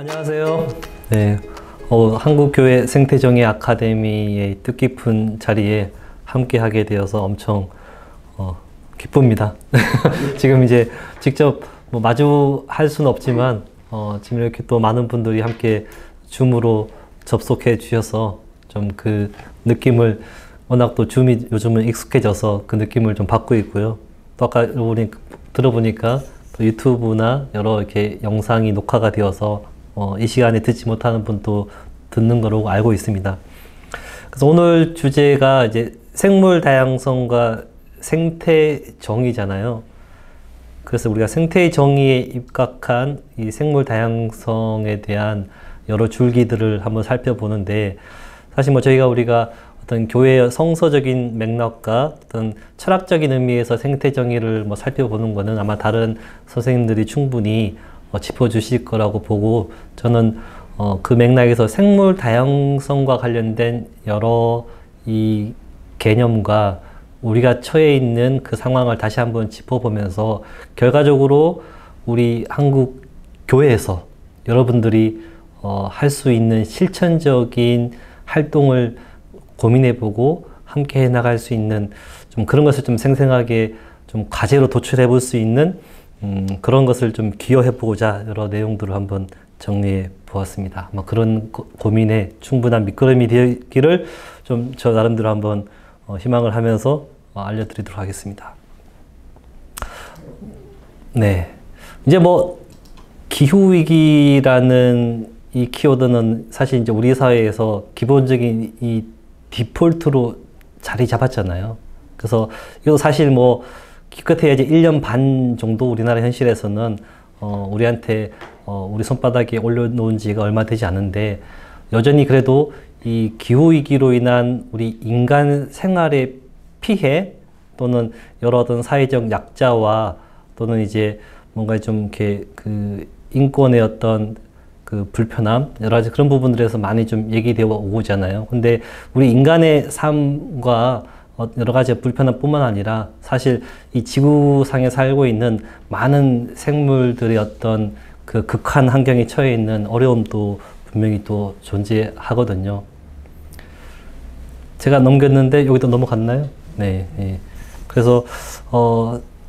안녕하세요. 네, 한국교회 생태정의 아카데미의 뜻깊은 자리에 함께하게 되어서 엄청 기쁩니다. 지금 이제 직접 마주할 수는 없지만 지금 이렇게 또 많은 분들이 함께 줌으로 접속해 주셔서 좀 그 느낌을, 워낙 또 줌이 요즘은 익숙해져서 그 느낌을 좀 받고 있고요. 또 아까 우리 들어보니까 또 유튜브나 여러 이렇게 영상이 녹화가 되어서 이 시간에 듣지 못하는 분도 듣는 거로 알고 있습니다. 그래서 오늘 주제가 이제 생물 다양성과 생태 정의잖아요. 그래서 우리가 생태 정의에 입각한 이 생물 다양성에 대한 여러 줄기들을 한번 살펴보는데, 사실 우리가 어떤 교회의 성서적인 맥락과 어떤 철학적인 의미에서 생태 정의를 살펴보는 것은 아마 다른 선생님들이 충분히 짚어주실 거라고 보고, 저는 그 맥락에서 생물 다양성과 관련된 여러 이 개념과 우리가 처해 있는 그 상황을 다시 한번 짚어보면서 결과적으로 우리 한국 교회에서 여러분들이 할 수 있는 실천적인 활동을 고민해보고 함께 해나갈 수 있는 좀 그런 것을 좀 생생하게 좀 과제로 도출해 볼 수 있는 그런 것을 좀 기여해보고자 여러 내용들을 한번 정리해 보았습니다. 그런 고민에 충분한 밑거름이 되기를 좀 저 나름대로 한번 희망을 하면서 알려드리도록 하겠습니다. 네, 이제 기후위기라는 이 키워드는 사실 이제 우리 사회에서 기본적인 이 디폴트로 자리 잡았잖아요. 그래서 이거 사실 기껏해야 이제 1년 반 정도 우리나라 현실에서는 우리한테 우리 손바닥에 올려놓은 지가 얼마 되지 않은데, 여전히 그래도 이 기후위기로 인한 우리 인간 생활의 피해 또는 여러 어떤 사회적 약자와 또는 이제 뭔가 좀 이렇게 그 인권의 어떤 그 불편함, 여러 가지 그런 부분들에서 많이 좀 얘기되어 오잖아요. 근데 우리 인간의 삶과 여러 가지 불편함뿐만 아니라 사실 이 지구상에 살고 있는 많은 생물들의 어떤 그 극한 환경에 처해 있는 어려움도 분명히 또 존재하거든요. 제가 넘겼는데 여기도 넘어갔나요? 네. 예. 그래서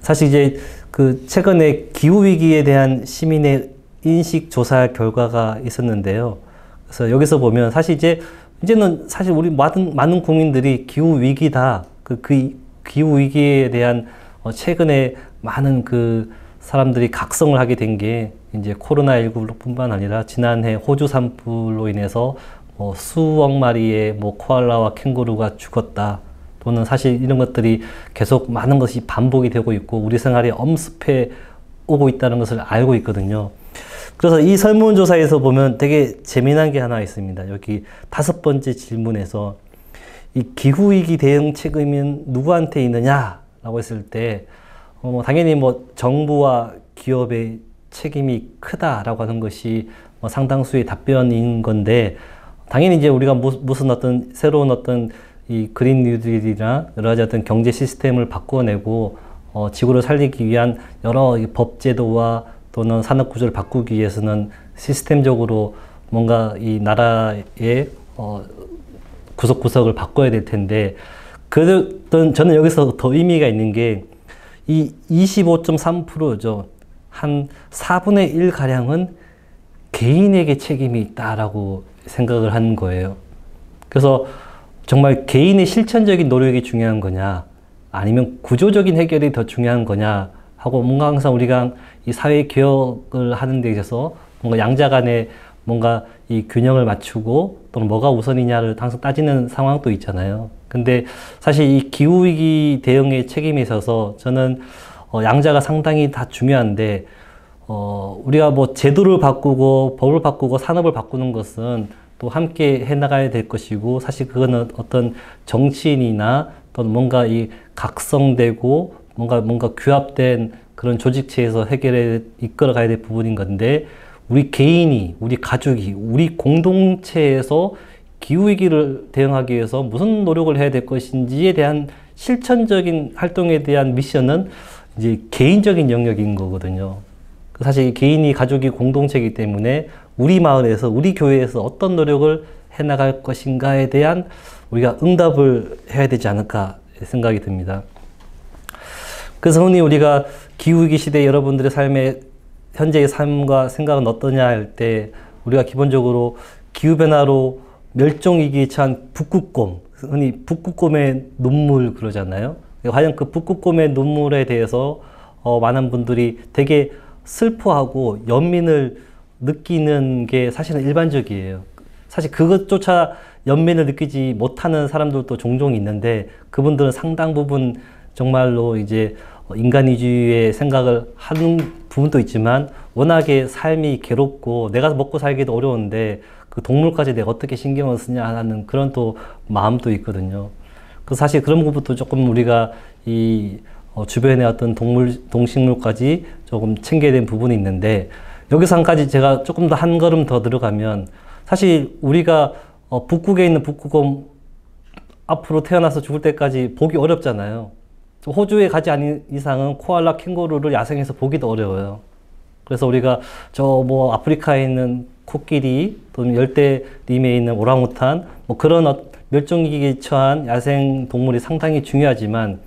사실 이제 그 최근에 기후위기에 대한 시민의 인식 조사 결과가 있었는데요. 그래서 여기서 보면 사실 이제는 사실 우리 많은 국민들이 기후위기다, 그 기후위기에 대한 최근에 많은 그 사람들이 각성을 하게 된 게 이제 코로나19뿐만 아니라 지난해 호주 산불로 인해서 수억 마리의 코알라와 캥거루가 죽었다, 또는 사실 이런 것들이 계속 많은 것이 반복이 되고 있고 우리 생활에 엄습해 오고 있다는 것을 알고 있거든요. 그래서 이 설문조사에서 보면 되게 재미난 게 하나 있습니다. 여기 5번째 질문에서 이 기후위기 대응 책임은 누구한테 있느냐라고 했을 때 당연히 정부와 기업의 책임이 크다라고 하는 것이 상당수의 답변인 건데, 당연히 이제 우리가 무슨 어떤 새로운 어떤 이 그린 뉴딜이나 여러 가지 어떤 경제 시스템을 바꿔내고 지구를 살리기 위한 여러 법 제도와 또는 산업 구조를 바꾸기 위해서는 시스템적으로 뭔가 이 나라의 구석구석을 바꿔야 될 텐데, 저는 여기서 더 의미가 있는 게 이 25.3%죠. 한 4분의 1 가량은 개인에게 책임이 있다라고 생각을 하는 거예요. 그래서 정말 개인의 실천적인 노력이 중요한 거냐, 아니면 구조적인 해결이 더 중요한 거냐 하고, 뭔가 항상 우리가 이 사회 개혁을 하는 데 있어서 뭔가 양자 간에 뭔가 이 균형을 맞추고 또는 뭐가 우선이냐를 항상 따지는 상황도 있잖아요. 근데 사실 이 기후위기 대응의 책임에 있어서 저는 양자가 상당히 다 중요한데, 우리가 제도를 바꾸고 법을 바꾸고 산업을 바꾸는 것은 또 함께 해나가야 될 것이고, 사실 그거는 어떤 정치인이나 또는 뭔가 이 각성되고 뭔가 규합된 그런 조직체에서 해결에 이끌어가야 될 부분인 건데, 우리 개인이, 우리 가족이, 우리 공동체에서 기후위기를 대응하기 위해서 무슨 노력을 해야 될 것인지에 대한 실천적인 활동에 대한 미션은 이제 개인적인 영역인 거거든요. 사실 개인이 가족이 공동체이기 때문에 우리 마을에서 우리 교회에서 어떤 노력을 해나갈 것인가에 대한 우리가 응답을 해야 되지 않을까 생각이 듭니다. 그래서 흔히 우리가 기후위기 시대 여러분들의 삶의 현재의 삶과 생각은 어떠냐 할 때 우리가 기본적으로 기후변화로 멸종위기에 처한 북극곰, 흔히 북극곰의 눈물 그러잖아요. 과연 그 북극곰의 눈물에 대해서 많은 분들이 되게 슬퍼하고 연민을 느끼는 게 사실은 일반적이에요. 사실 그것조차 연민을 느끼지 못하는 사람들도 종종 있는데 그분들은 상당 부분 정말로 이제 인간위주의 생각을 하는 부분도 있지만 워낙에 삶이 괴롭고 내가 먹고 살기도 어려운데 그 동물까지 내가 어떻게 신경을 쓰냐 하는 그런 또 마음도 있거든요. 그 사실 그런 부분도 조금 우리가 이 주변의 어떤 동식물까지 조금 챙겨야 되는 부분이 있는데 여기서 한 가지 제가 조금 더 한 걸음 더 들어가면 사실 우리가 북극에 있는 북극곰 앞으로 태어나서 죽을 때까지 보기 어렵잖아요. 호주에 가지 않은 이상은 코알라, 캥거루를 야생에서 보기도 어려워요. 그래서 우리가 아프리카에 있는 코끼리 또는 열대림에 있는 오랑우탄 그런 멸종위기에 처한 야생 동물이 상당히 중요하지만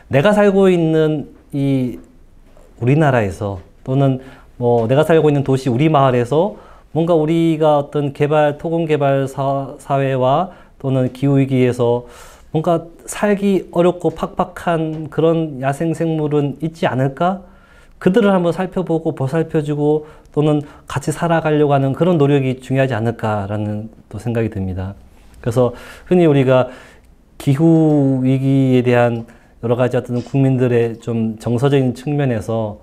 내가 살고 있는 이 우리나라에서 또는 내가 살고 있는 도시 우리 마을에서 뭔가 우리가 어떤 토공 개발 사회와 또는 기후위기에서 뭔가 살기 어렵고 팍팍한 그런 야생 생물은 있지 않을까? 그들을 한번 살펴보고 보살펴주고 또는 같이 살아가려고 하는 그런 노력이 중요하지 않을까라는 또 생각이 듭니다. 그래서 흔히 우리가 기후위기에 대한 여러 가지 어떤 국민들의 좀 정서적인 측면에서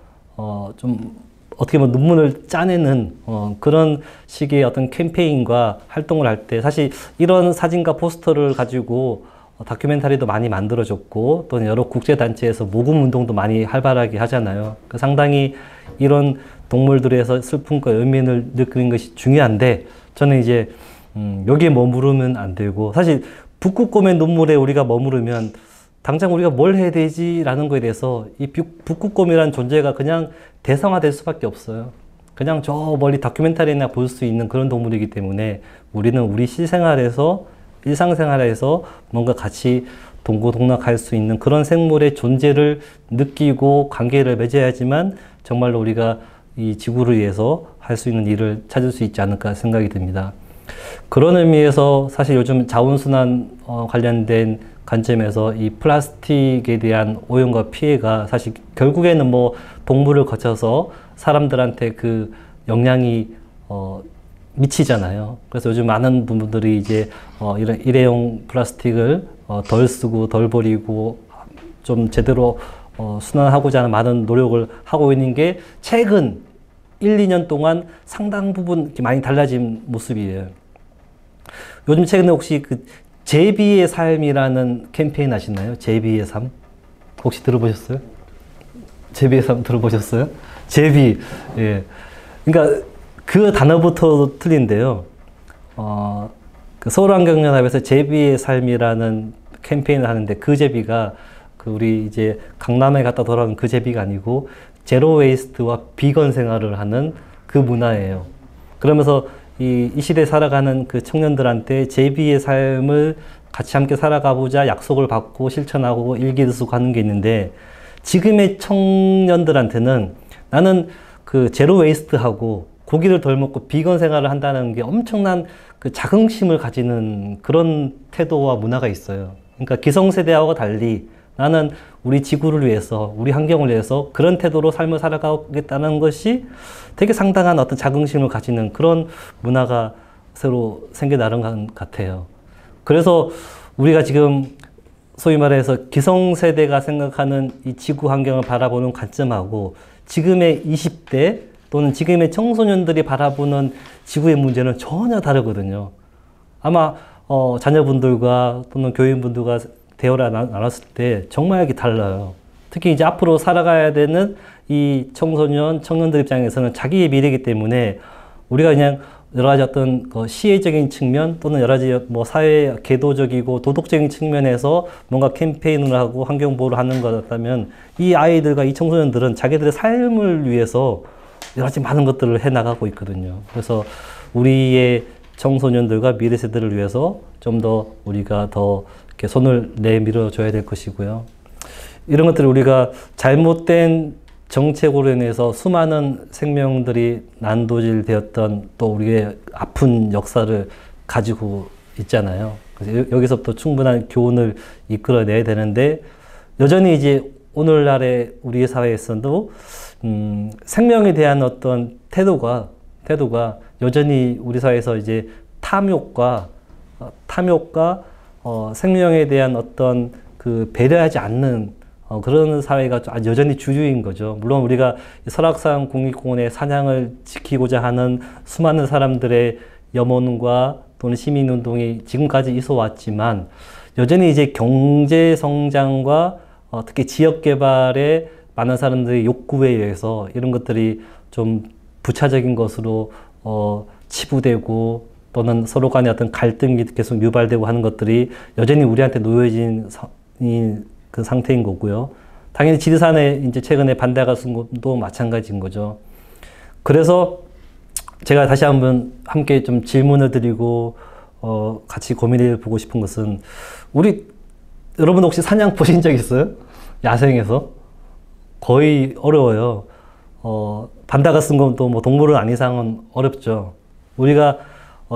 좀 어떻게 보면 눈물을 짜내는 그런 식의 어떤 캠페인과 활동을 할 때 사실 이런 사진과 포스터를 가지고 다큐멘터리도 많이 만들어졌고 또는 여러 국제단체에서 모금 운동도 많이 활발하게 하잖아요. 상당히 이런 동물들에서 슬픔과 연민을 느끼는 것이 중요한데 저는 이제 여기에 머무르면 안 되고 사실 북극곰의 눈물에 우리가 머무르면 당장 우리가 뭘 해야 되지라는 거에 대해서 이 북극곰이라는 존재가 그냥 대상화될 수밖에 없어요. 그냥 저 멀리 다큐멘터리나 볼 수 있는 그런 동물이기 때문에 우리는 우리 실생활에서 일상생활에서 뭔가 같이 동고동락할 수 있는 그런 생물의 존재를 느끼고 관계를 맺어야지만 정말로 우리가 이 지구를 위해서 할 수 있는 일을 찾을 수 있지 않을까 생각이 듭니다. 그런 의미에서 사실 요즘 자원순환 관련된 관점에서 이 플라스틱에 대한 오염과 피해가 사실 결국에는 동물을 거쳐서 사람들한테 그 영향이 미치잖아요. 그래서 요즘 많은 분들이 이제 이런 일회용 플라스틱을 덜 쓰고 덜 버리고 좀 제대로 순환하고자 하는 많은 노력을 하고 있는 게 최근 1, 2년 동안 상당 부분 이렇게 많이 달라진 모습이에요. 요즘 최근에 혹시 그 제비의 삶이라는 캠페인 아시나요? 제비의 삶? 혹시 들어보셨어요? 제비의 삶 들어보셨어요? 제비, 예. 그러니까 그 단어부터 틀린데요. 그 서울환경연합에서 제비의 삶이라는 캠페인을 하는데 그 제비가 우리 이제 강남에 갔다 돌아온 그 제비가 아니고 제로 웨이스트와 비건 생활을 하는 그 문화예요. 그러면서 이 시대에 살아가는 그 청년들한테 제비의 삶을 같이 함께 살아가보자 약속을 받고 실천하고 일기를 쓰고 하는 게 있는데 지금의 청년들한테는 나는 그 제로 웨이스트하고 고기를 덜 먹고 비건 생활을 한다는 게 엄청난 그 자긍심을 가지는 그런 태도와 문화가 있어요. 그러니까 기성세대하고 달리 나는 우리 지구를 위해서, 우리 환경을 위해서 그런 태도로 삶을 살아가겠다는 것이 되게 상당한 어떤 자긍심을 가지는 그런 문화가 새로 생겨나는 것 같아요. 그래서 우리가 지금 소위 말해서 기성세대가 생각하는 이 지구 환경을 바라보는 관점하고 지금의 20대 또는 지금의 청소년들이 바라보는 지구의 문제는 전혀 다르거든요. 아마 자녀분들과 또는 교인분들과 대화를 나눴을 때 정말 이게 달라요. 특히 이제 앞으로 살아가야 되는 이 청년들 입장에서는 자기의 미래이기 때문에 우리가 그냥 여러 가지 어떤 시혜적인 측면 또는 여러 가지 사회 계도적이고 도덕적인 측면에서 뭔가 캠페인을 하고 환경보호를 하는 것 같다면 이 아이들과 이 청소년들은 자기들의 삶을 위해서 여러 가지 많은 것들을 해 나가고 있거든요. 그래서 우리의 청소년들과 미래 세대를 위해서 좀 더 우리가 더 이렇게 손을 내밀어 줘야 될 것이고요. 이런 것들을 우리가 잘못된 정책으로 인해서 수많은 생명들이 난도질되었던 또 우리의 아픈 역사를 가지고 있잖아요. 그래서 여기서부터 충분한 교훈을 이끌어내야 되는데 여전히 이제 오늘날의 우리 사회에서도 생명에 대한 어떤 태도가 여전히 우리 사회에서 이제 탐욕과 생명에 대한 어떤 그 배려하지 않는 그런 사회가 여전히 주류인 거죠. 물론 우리가 설악산 국립공원의 사냥을 지키고자 하는 수많은 사람들의 염원과 또는 시민운동이 지금까지 있어 왔지만 여전히 이제 경제 성장과 특히 지역 개발에 많은 사람들의 욕구에 의해서 이런 것들이 좀 부차적인 것으로 치부되고 또는 서로 간의 어떤 갈등이 계속 유발되고 하는 것들이 여전히 우리한테 놓여진 그 상태인 거고요. 당연히 지리산에 이제 최근에 반대가 쓴 것도 마찬가지인 거죠. 그래서 제가 다시 한번 함께 좀 질문을 드리고 같이 고민해 보고 싶은 것은 여러분 혹시 사냥 보신 적 있어요? 야생에서? 거의 어려워요. 반다가 쓴 것도 뭐 동물은 아닌 이상은 어렵죠. 우리가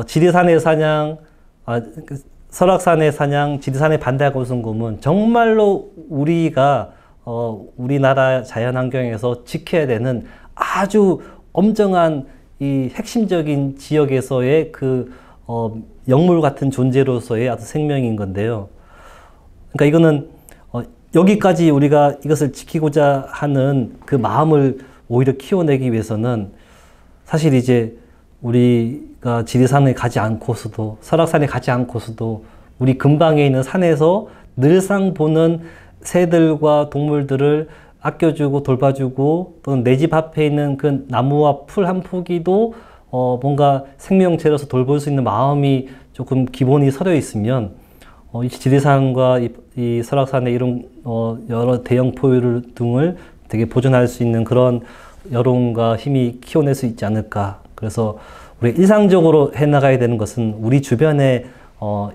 지리산의 사냥, 설악산의 사냥, 지리산의 반다가 쓴 곰은 정말로 우리가 우리나라 자연환경에서 지켜야 되는 아주 엄정한 이 핵심적인 지역에서의 그 영물 같은 존재로서의 아주 생명인 건데요. 그러니까 이거는 여기까지 우리가 이것을 지키고자 하는 그 마음을 오히려 키워내기 위해서는 사실 이제 우리가 지리산에 가지 않고서도 설악산에 가지 않고서도 우리 근방에 있는 산에서 늘상 보는 새들과 동물들을 아껴주고 돌봐주고 또는 내 집 앞에 있는 그 나무와 풀 한 포기도 뭔가 생명체로서 돌볼 수 있는 마음이 조금 기본이 서려 있으면 이 지리산과 이 설악산의 이런 여러 대형 포유류 등을 되게 보존할 수 있는 그런 여론과 힘이 키워낼 수 있지 않을까. 그래서 우리 일상적으로 해나가야 되는 것은 우리 주변에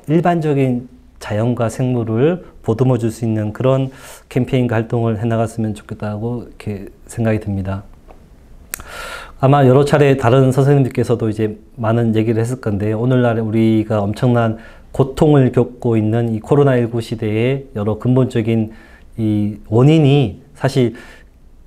일반적인 자연과 생물을 보듬어 줄 수 있는 그런 캠페인과 활동을 해나갔으면 좋겠다고 이렇게 생각이 듭니다. 아마 여러 차례 다른 선생님들께서도 이제 많은 얘기를 했을 건데 오늘날 우리가 엄청난 고통을 겪고 있는 이 코로나19 시대의 여러 근본적인 이 원인이 사실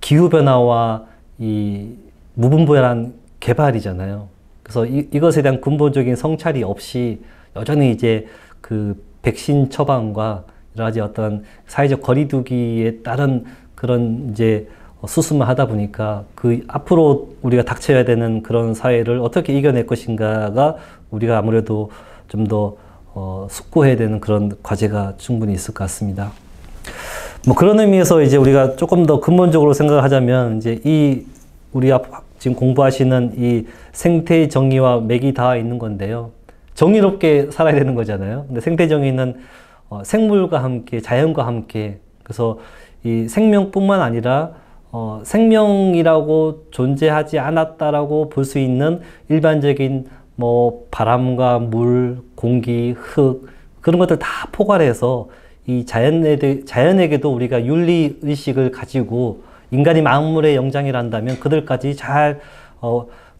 기후변화와 이 무분별한 개발이잖아요. 그래서 이것에 대한 근본적인 성찰이 없이 여전히 이제 그 백신 처방과 여러 가지 어떤 사회적 거리두기에 따른 그런 이제 수습만 하다 보니까 그 앞으로 우리가 닥쳐야 되는 그런 사회를 어떻게 이겨낼 것인가가 우리가 아무래도 좀 더 숙고해야 되는 그런 과제가 충분히 있을 것 같습니다. 뭐 그런 의미에서 이제 우리가 조금 더 근본적으로 생각하자면 이제 우리 지금 공부하시는 이 생태 정의와 맥이 닿아 있는 건데요. 정의롭게 살아야 되는 거잖아요. 근데 생태 정의는 생물과 함께, 자연과 함께, 그래서 이 생명뿐만 아니라 생명이라고 존재하지 않았다라고 볼 수 있는 일반적인 뭐 바람과 물, 공기, 흙 그런 것들 다 포괄해서 이 자연에게도 우리가 윤리 의식을 가지고 인간이 만물의 영장이란다면 그들까지 잘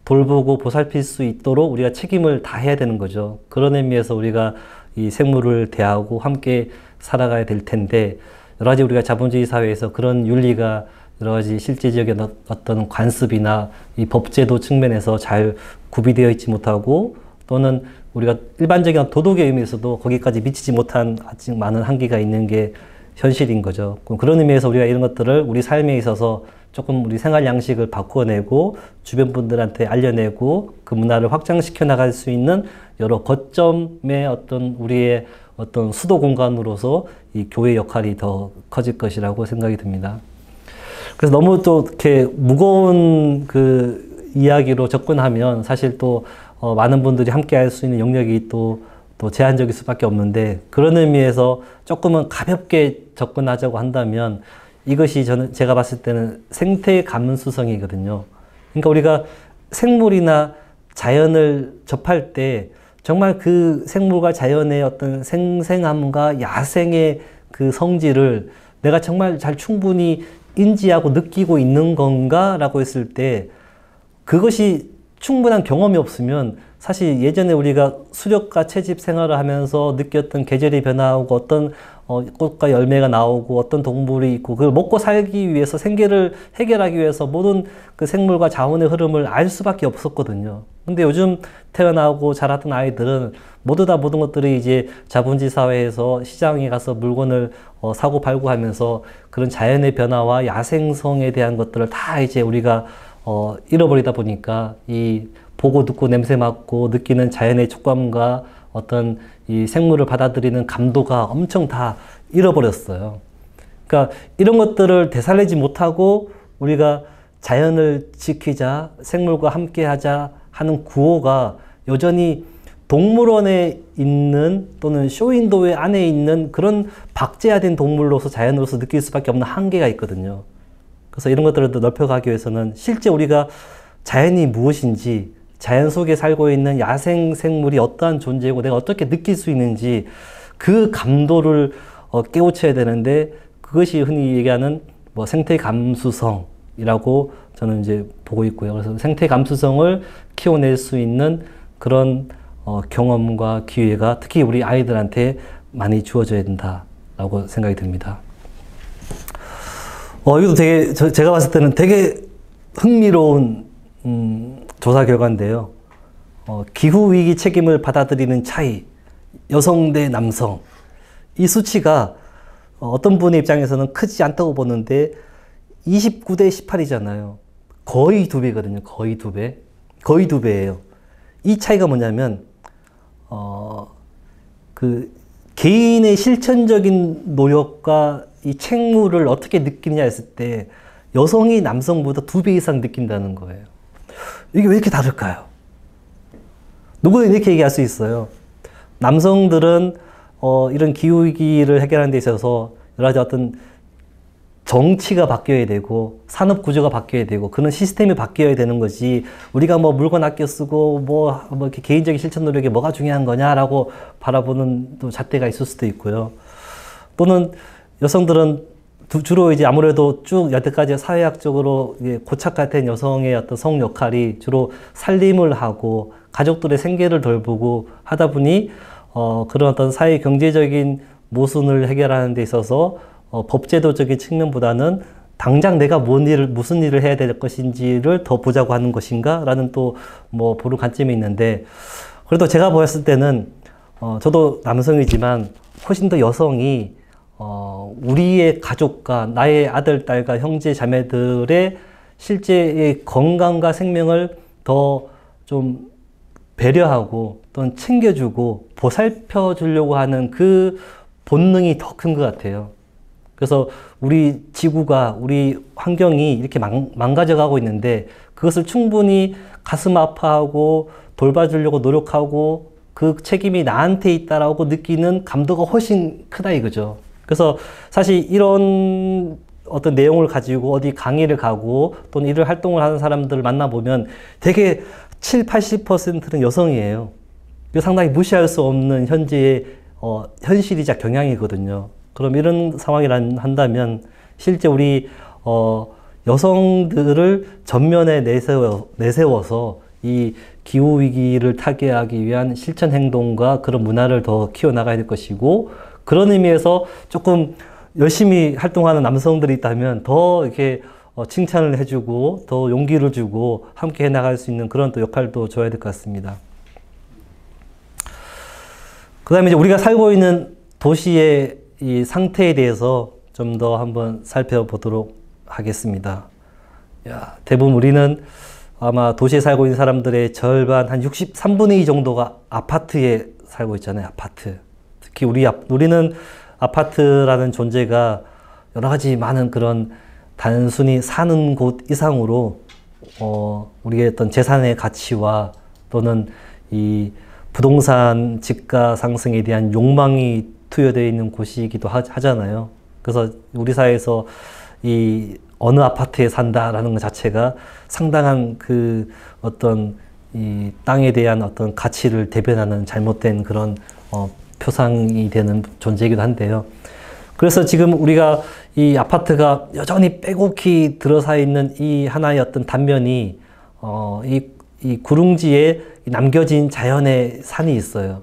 돌보고 보살필 수 있도록 우리가 책임을 다해야 되는 거죠. 그런 의미에서 우리가 이 생물을 대하고 함께 살아가야 될 텐데 여러 가지 우리가 자본주의 사회에서 그런 윤리가 여러 가지 실제적인 어떤 관습이나 이 법제도 측면에서 잘 구비되어 있지 못하고 또는 우리가 일반적인 도덕의 의미에서도 거기까지 미치지 못한 아직 많은 한계가 있는 게 현실인 거죠. 그런 의미에서 우리가 이런 것들을 우리 삶에 있어서 조금 우리 생활 양식을 바꿔내고 주변 분들한테 알려내고 그 문화를 확장시켜 나갈 수 있는 여러 거점의 어떤 우리의 어떤 수도 공간으로서 이 교회 역할이 더 커질 것이라고 생각이 듭니다. 그래서 너무 또 이렇게 무거운 그 이야기로 접근하면 사실 또 많은 분들이 함께 할 수 있는 영역이 또 제한적일 수밖에 없는데 그런 의미에서 조금은 가볍게 접근하자고 한다면 이것이 제가 봤을 때는 생태 감수성이거든요. 그러니까 우리가 생물이나 자연을 접할 때 정말 그 생물과 자연의 어떤 생생함과 야생의 그 성질을 내가 정말 잘 충분히 인지하고 느끼고 있는 건가? 라고 했을 때 그것이 충분한 경험이 없으면 사실 예전에 우리가 수렵과 채집 생활을 하면서 느꼈던 계절이 변화하고 어떤 꽃과 열매가 나오고 어떤 동물이 있고 그걸 먹고 살기 위해서 생계를 해결하기 위해서 모든 그 생물과 자원의 흐름을 알 수밖에 없었거든요. 근데 요즘 태어나고 자랐던 아이들은 모두 다 모든 것들이 이제 자본주의 사회에서 시장에 가서 물건을 사고 팔고 하면서 그런 자연의 변화와 야생성에 대한 것들을 다 이제 우리가 잃어버리다 보니까 이 보고 듣고 냄새 맡고 느끼는 자연의 촉감과 어떤 이 생물을 받아들이는 감도가 엄청 다 잃어버렸어요. 그러니까 이런 것들을 되살리지 못하고 우리가 자연을 지키자, 생물과 함께 하자 하는 구호가 여전히 동물원에 있는 또는 쇼윈도의 안에 있는 그런 박제화된 동물로서 자연으로서 느낄 수밖에 없는 한계가 있거든요. 그래서 이런 것들을 더 넓혀가기 위해서는 실제 우리가 자연이 무엇인지, 자연 속에 살고 있는 야생 생물이 어떠한 존재고 내가 어떻게 느낄 수 있는지 그 감도를 깨우쳐야 되는데 그것이 흔히 얘기하는 뭐 생태 감수성이라고 저는 이제 보고 있고요. 그래서 생태 감수성을 키워낼 수 있는 그런 경험과 기회가 특히 우리 아이들한테 많이 주어져야 된다라고 생각이 듭니다. 이것도 되게 제가 봤을 때는 되게 흥미로운 조사 결과인데요. 기후위기 책임을 받아들이는 차이, 여성 대 남성. 이 수치가 어떤 분의 입장에서는 크지 않다고 보는데 29대 18이잖아요. 거의 2배거든요. 거의 2배. 거의 2배예요. 이 차이가 뭐냐면 그 개인의 실천적인 노력과 이 책무를 어떻게 느끼느냐 했을 때 여성이 남성보다 2배 이상 느낀다는 거예요. 이게 왜 이렇게 다를까요? 누구는 이렇게 얘기할 수 있어요. 남성들은 이런 기후위기를 해결하는 데 있어서 여러 가지 어떤 정치가 바뀌어야 되고 산업 구조가 바뀌어야 되고 그런 시스템이 바뀌어야 되는 거지 우리가 뭐 물건 아껴 쓰고 뭐 이렇게 개인적인 실천 노력이 뭐가 중요한 거냐라고 바라보는 또 잣대가 있을 수도 있고요. 또는 여성들은 주로 이제 아무래도 쭉 여태까지 사회학적으로 고착화된 여성의 어떤 성 역할이 주로 살림을 하고 가족들의 생계를 돌보고 하다 보니 그런 어떤 사회 경제적인 모순을 해결하는 데 있어서 법제도적인 측면보다는 당장 내가 무슨 일을 해야 될 것인지를 더 보자고 하는 것인가? 라는 또 뭐 보는 관점이 있는데 그래도 제가 보았을 때는 저도 남성이지만 훨씬 더 여성이 우리의 가족과 나의 아들, 딸과 형제, 자매들의 실제의 건강과 생명을 더 좀 배려하고 또는 챙겨주고 보살펴 주려고 하는 그 본능이 더 큰 것 같아요. 그래서 우리 지구가, 우리 환경이 이렇게 망가져가고 있는데 그것을 충분히 가슴 아파하고 돌봐주려고 노력하고 그 책임이 나한테 있다라고 느끼는 감도가 훨씬 크다 이거죠. 그래서 사실 이런 어떤 내용을 가지고 어디 강의를 가고 또는 이런 활동을 하는 사람들을 만나보면 되게 70~80%는 여성이에요. 상당히 무시할 수 없는 현재의 현실이자 경향이거든요. 그럼 이런 상황이 한다면 실제 우리 여성들을 전면에 내세워서 이 기후위기를 타개하기 위한 실천 행동과 그런 문화를 더 키워나가야 될 것이고 그런 의미에서 조금 열심히 활동하는 남성들이 있다면 더 이렇게 칭찬을 해주고 더 용기를 주고 함께 해나갈 수 있는 그런 또 역할도 줘야 될 것 같습니다. 그 다음에 이제 우리가 살고 있는 도시의 이 상태에 대해서 좀 더 한번 살펴보도록 하겠습니다. 대부분 우리는 아마 도시에 살고 있는 사람들의 절반, 한 63분의 2 정도가 아파트에 살고 있잖아요. 아파트. 특히 우리는 아파트라는 존재가 여러 가지 많은 그런 단순히 사는 곳 이상으로 우리의 어떤 재산의 가치와 또는 이 부동산 집가 상승에 대한 욕망이 투여되어 있는 곳이기도 하잖아요. 그래서 우리 사회에서 이 어느 아파트에 산다라는 것 자체가 상당한 그 어떤 이 땅에 대한 어떤 가치를 대변하는 잘못된 그런 표상이 되는 존재이기도 한데요. 그래서 지금 우리가 이 아파트가 여전히 빼곡히 들어서 있는 이 하나의 어떤 단면이 이 구릉지에 남겨진 자연의 산이 있어요.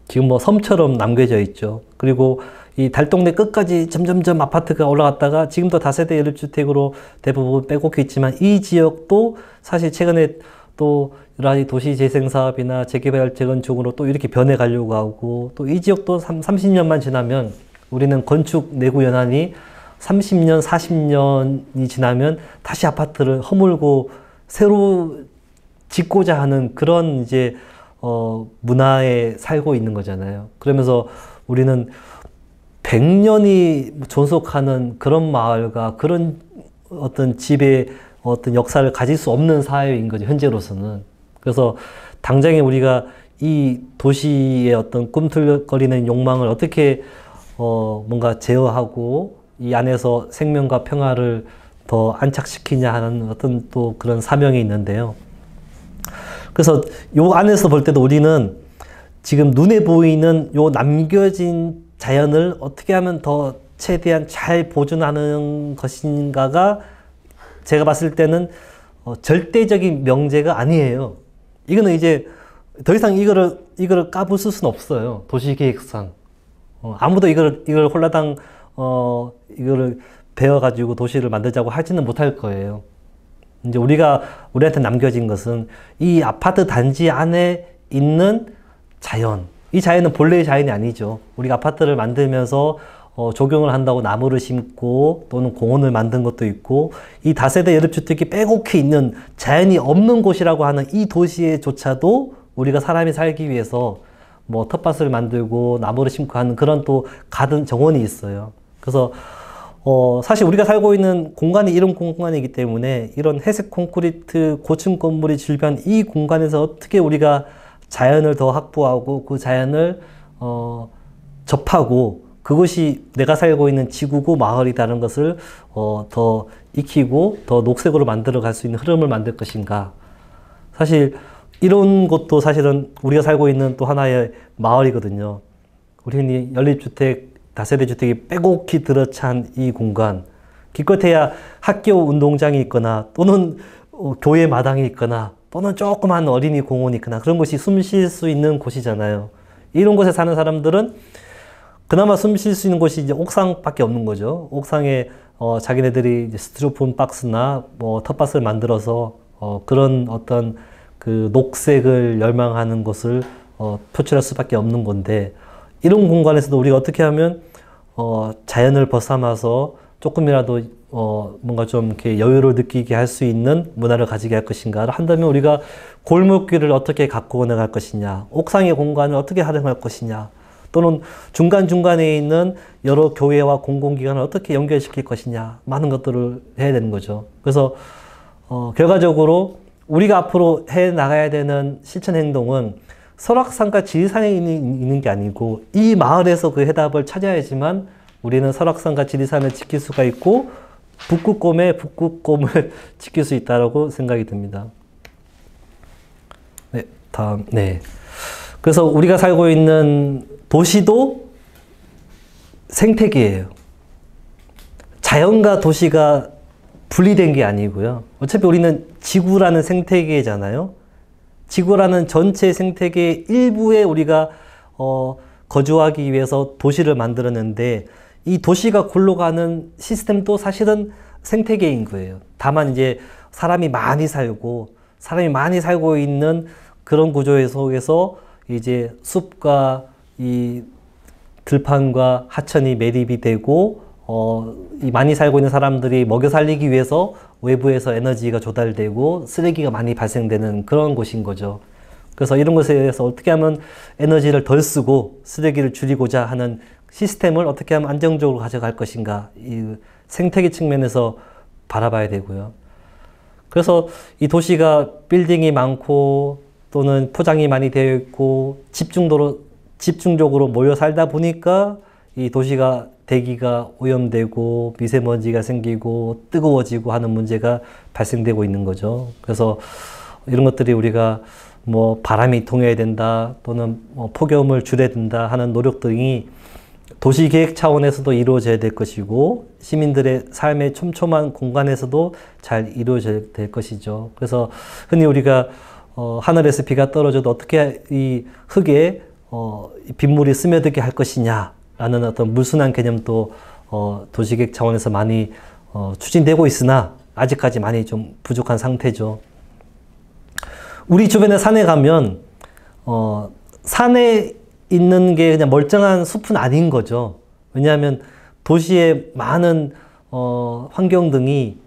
지금 뭐 섬처럼 남겨져 있죠. 그리고 이 달동네 끝까지 점점점 아파트가 올라갔다가 지금도 다세대 연립주택으로 대부분 빼곡히 있지만 이 지역도 사실 최근에 또 여러 가지 도시재생사업이나 재개발 재건축으로 또 이렇게 변해가려고 하고 또 이 지역도 30년만 지나면 우리는 건축 내구 연한이 30년, 40년이 지나면 다시 아파트를 허물고 새로 짓고자 하는 그런 이제 문화에 살고 있는 거잖아요. 그러면서 우리는 100년이 존속하는 그런 마을과 그런 어떤 집의 어떤 역사를 가질 수 없는 사회인 거죠, 현재로서는. 그래서 당장에 우리가 이 도시의 어떤 꿈틀거리는 욕망을 어떻게 뭔가 제어하고 이 안에서 생명과 평화를 더 안착시키냐 하는 어떤 또 그런 사명이 있는데요. 그래서 요 안에서 볼 때도 우리는 지금 눈에 보이는 요 남겨진 자연을 어떻게 하면 더 최대한 잘 보존하는 것인가가 제가 봤을 때는 절대적인 명제가 아니에요. 이거는 이제 더 이상 이거를 까부술 수는 없어요. 도시계획상. 아무도 이걸 홀라당 이거를 배워가지고 도시를 만들자고 하지는 못할 거예요. 이제 우리한테 남겨진 것은 이 아파트 단지 안에 있는 자연. 이 자연은 본래의 자연이 아니죠. 우리가 아파트를 만들면서 조경을 한다고 나무를 심고 또는 공원을 만든 것도 있고 이 다세대 연립주택이 빼곡히 있는 자연이 없는 곳이라고 하는 이 도시에조차도 우리가 사람이 살기 위해서 뭐 텃밭을 만들고 나무를 심고 하는 그런 또 가든 정원이 있어요. 그래서 사실 우리가 살고 있는 공간이 이런 공간이기 때문에 이런 회색 콘크리트 고층 건물이 질비한 이 공간에서 어떻게 우리가 자연을 더 확보하고 그 자연을 접하고 그것이 내가 살고 있는 지구고 마을이라는 것을 더 익히고 더 녹색으로 만들어 갈 수 있는 흐름을 만들 것인가. 사실 이런 것도 사실은 우리가 살고 있는 또 하나의 마을이거든요. 우리 연립주택, 다세대 주택이 빼곡히 들어찬 이 공간. 기껏해야 학교 운동장이 있거나 또는 교회 마당이 있거나 또는 조그만 어린이 공원이 있거나 그런 곳이 숨 쉴 수 있는 곳이잖아요. 이런 곳에 사는 사람들은 그나마 숨 쉴 수 있는 곳이 이제 옥상밖에 없는 거죠. 옥상에 자기네들이 이제 스티로폼 박스나 뭐 텃밭을 만들어서 그런 어떤 그 녹색을 열망하는 것을 표출할 수밖에 없는 건데 이런 공간에서도 우리가 어떻게 하면 자연을 벗삼아서 조금이라도 뭔가 좀 이렇게 여유를 느끼게 할 수 있는 문화를 가지게 할 것인가를 한다면 우리가 골목길을 어떻게 갖고 나갈 것이냐, 옥상의 공간을 어떻게 활용할 것이냐, 또는 중간중간에 있는 여러 교회와 공공기관을 어떻게 연결시킬 것이냐, 많은 것들을 해야 되는 거죠. 그래서 결과적으로 우리가 앞으로 해 나가야 되는 실천 행동은 설악산과 지리산에 있는 게 아니고 이 마을에서 그 해답을 찾아야지만 우리는 설악산과 지리산을 지킬 수가 있고 북극곰의 북극곰을 지킬 수 있다고 생각이 듭니다. 네, 다음. 네. 그래서 우리가 살고 있는 도시도 생태계예요. 자연과 도시가 분리된 게 아니고요. 어차피 우리는 지구라는 생태계잖아요. 지구라는 전체 생태계 일부에 우리가 거주하기 위해서 도시를 만들었는데 이 도시가 굴러가는 시스템도 사실은 생태계인 거예요. 다만 이제 사람이 많이 살고 있는 그런 구조 속에서 이제 숲과 이 들판과 하천이 매립이 되고 이 많이 살고 있는 사람들이 먹여 살리기 위해서 외부에서 에너지가 조달되고 쓰레기가 많이 발생되는 그런 곳인 거죠. 그래서 이런 것에 대해서 어떻게 하면 에너지를 덜 쓰고 쓰레기를 줄이고자 하는 시스템을 어떻게 하면 안정적으로 가져갈 것인가, 이 생태계 측면에서 바라봐야 되고요. 그래서 이 도시가 빌딩이 많고 또는 포장이 많이 되어 있고 집중적으로 모여 살다 보니까 이 도시가 대기가 오염되고 미세먼지가 생기고 뜨거워지고 하는 문제가 발생되고 있는 거죠. 그래서 이런 것들이 우리가 뭐 바람이 통해야 된다 또는 뭐 폭염을 줄여야 된다 하는 노력 등이 도시계획 차원에서도 이루어져야 될 것이고 시민들의 삶의 촘촘한 공간에서도 잘 이루어져야 될 것이죠. 그래서 흔히 우리가 하늘에서 비가 떨어져도 어떻게 이 흙에 빗물이 스며들게 할 것이냐라는 어떤 물순환 개념도 도시계획 차원에서 많이 추진되고 있으나 아직까지 많이 좀 부족한 상태죠. 우리 주변에 산에 가면 산에 있는 게 그냥 멀쩡한 숲은 아닌 거죠. 왜냐하면 도시의 많은 환경 등이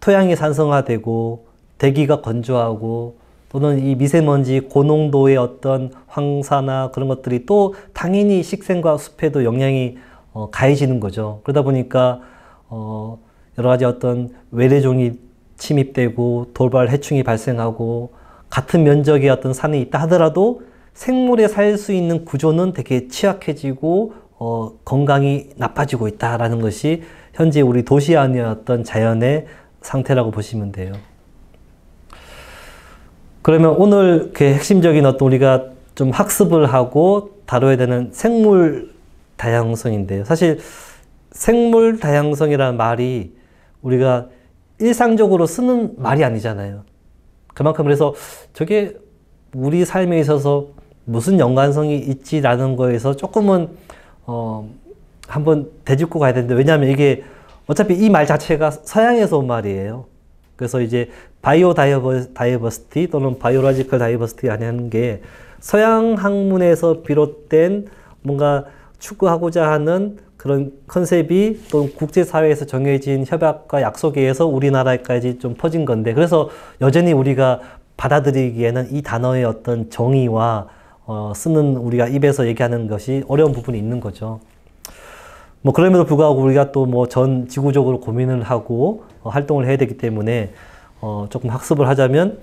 토양이 산성화되고 대기가 건조하고 또는 이 미세먼지 고농도의 어떤 황사나 그런 것들이 또 당연히 식생과 숲에도 영향이 가해지는 거죠. 그러다 보니까 여러 가지 어떤 외래종이 침입되고 돌발 해충이 발생하고 같은 면적의 어떤 산이 있다 하더라도 생물에 살 수 있는 구조는 되게 취약해지고 건강이 나빠지고 있다라는 것이 현재 우리 도시 안의 어떤 자연의 상태라고 보시면 돼요. 그러면 오늘 그 핵심적인 어떤 우리가 좀 학습을 하고 다뤄야 되는 생물 다양성인데요. 사실 생물 다양성이라는 말이 우리가 일상적으로 쓰는 말이 아니잖아요. 그만큼 그래서 저게 우리 삶에 있어서 무슨 연관성이 있지라는 거에서 조금은 한번 되짚고 가야 되는데, 왜냐하면 이게 어차피 이 말 자체가 서양에서 온 말이에요. 그래서 이제 바이오 다이버시티 또는 바이오로지컬 다이버시티 하는 게 서양 학문에서 비롯된 뭔가 추구하고자 하는 그런 컨셉이 또 국제사회에서 정해진 협약과 약속에 의해서 우리나라까지 좀 퍼진 건데, 그래서 여전히 우리가 받아들이기에는 이 단어의 어떤 정의와 쓰는 우리가 입에서 얘기하는 것이 어려운 부분이 있는 거죠. 뭐 그럼에도 불구하고 우리가 또 뭐 전 지구적으로 고민을 하고 활동을 해야 되기 때문에 조금 학습을 하자면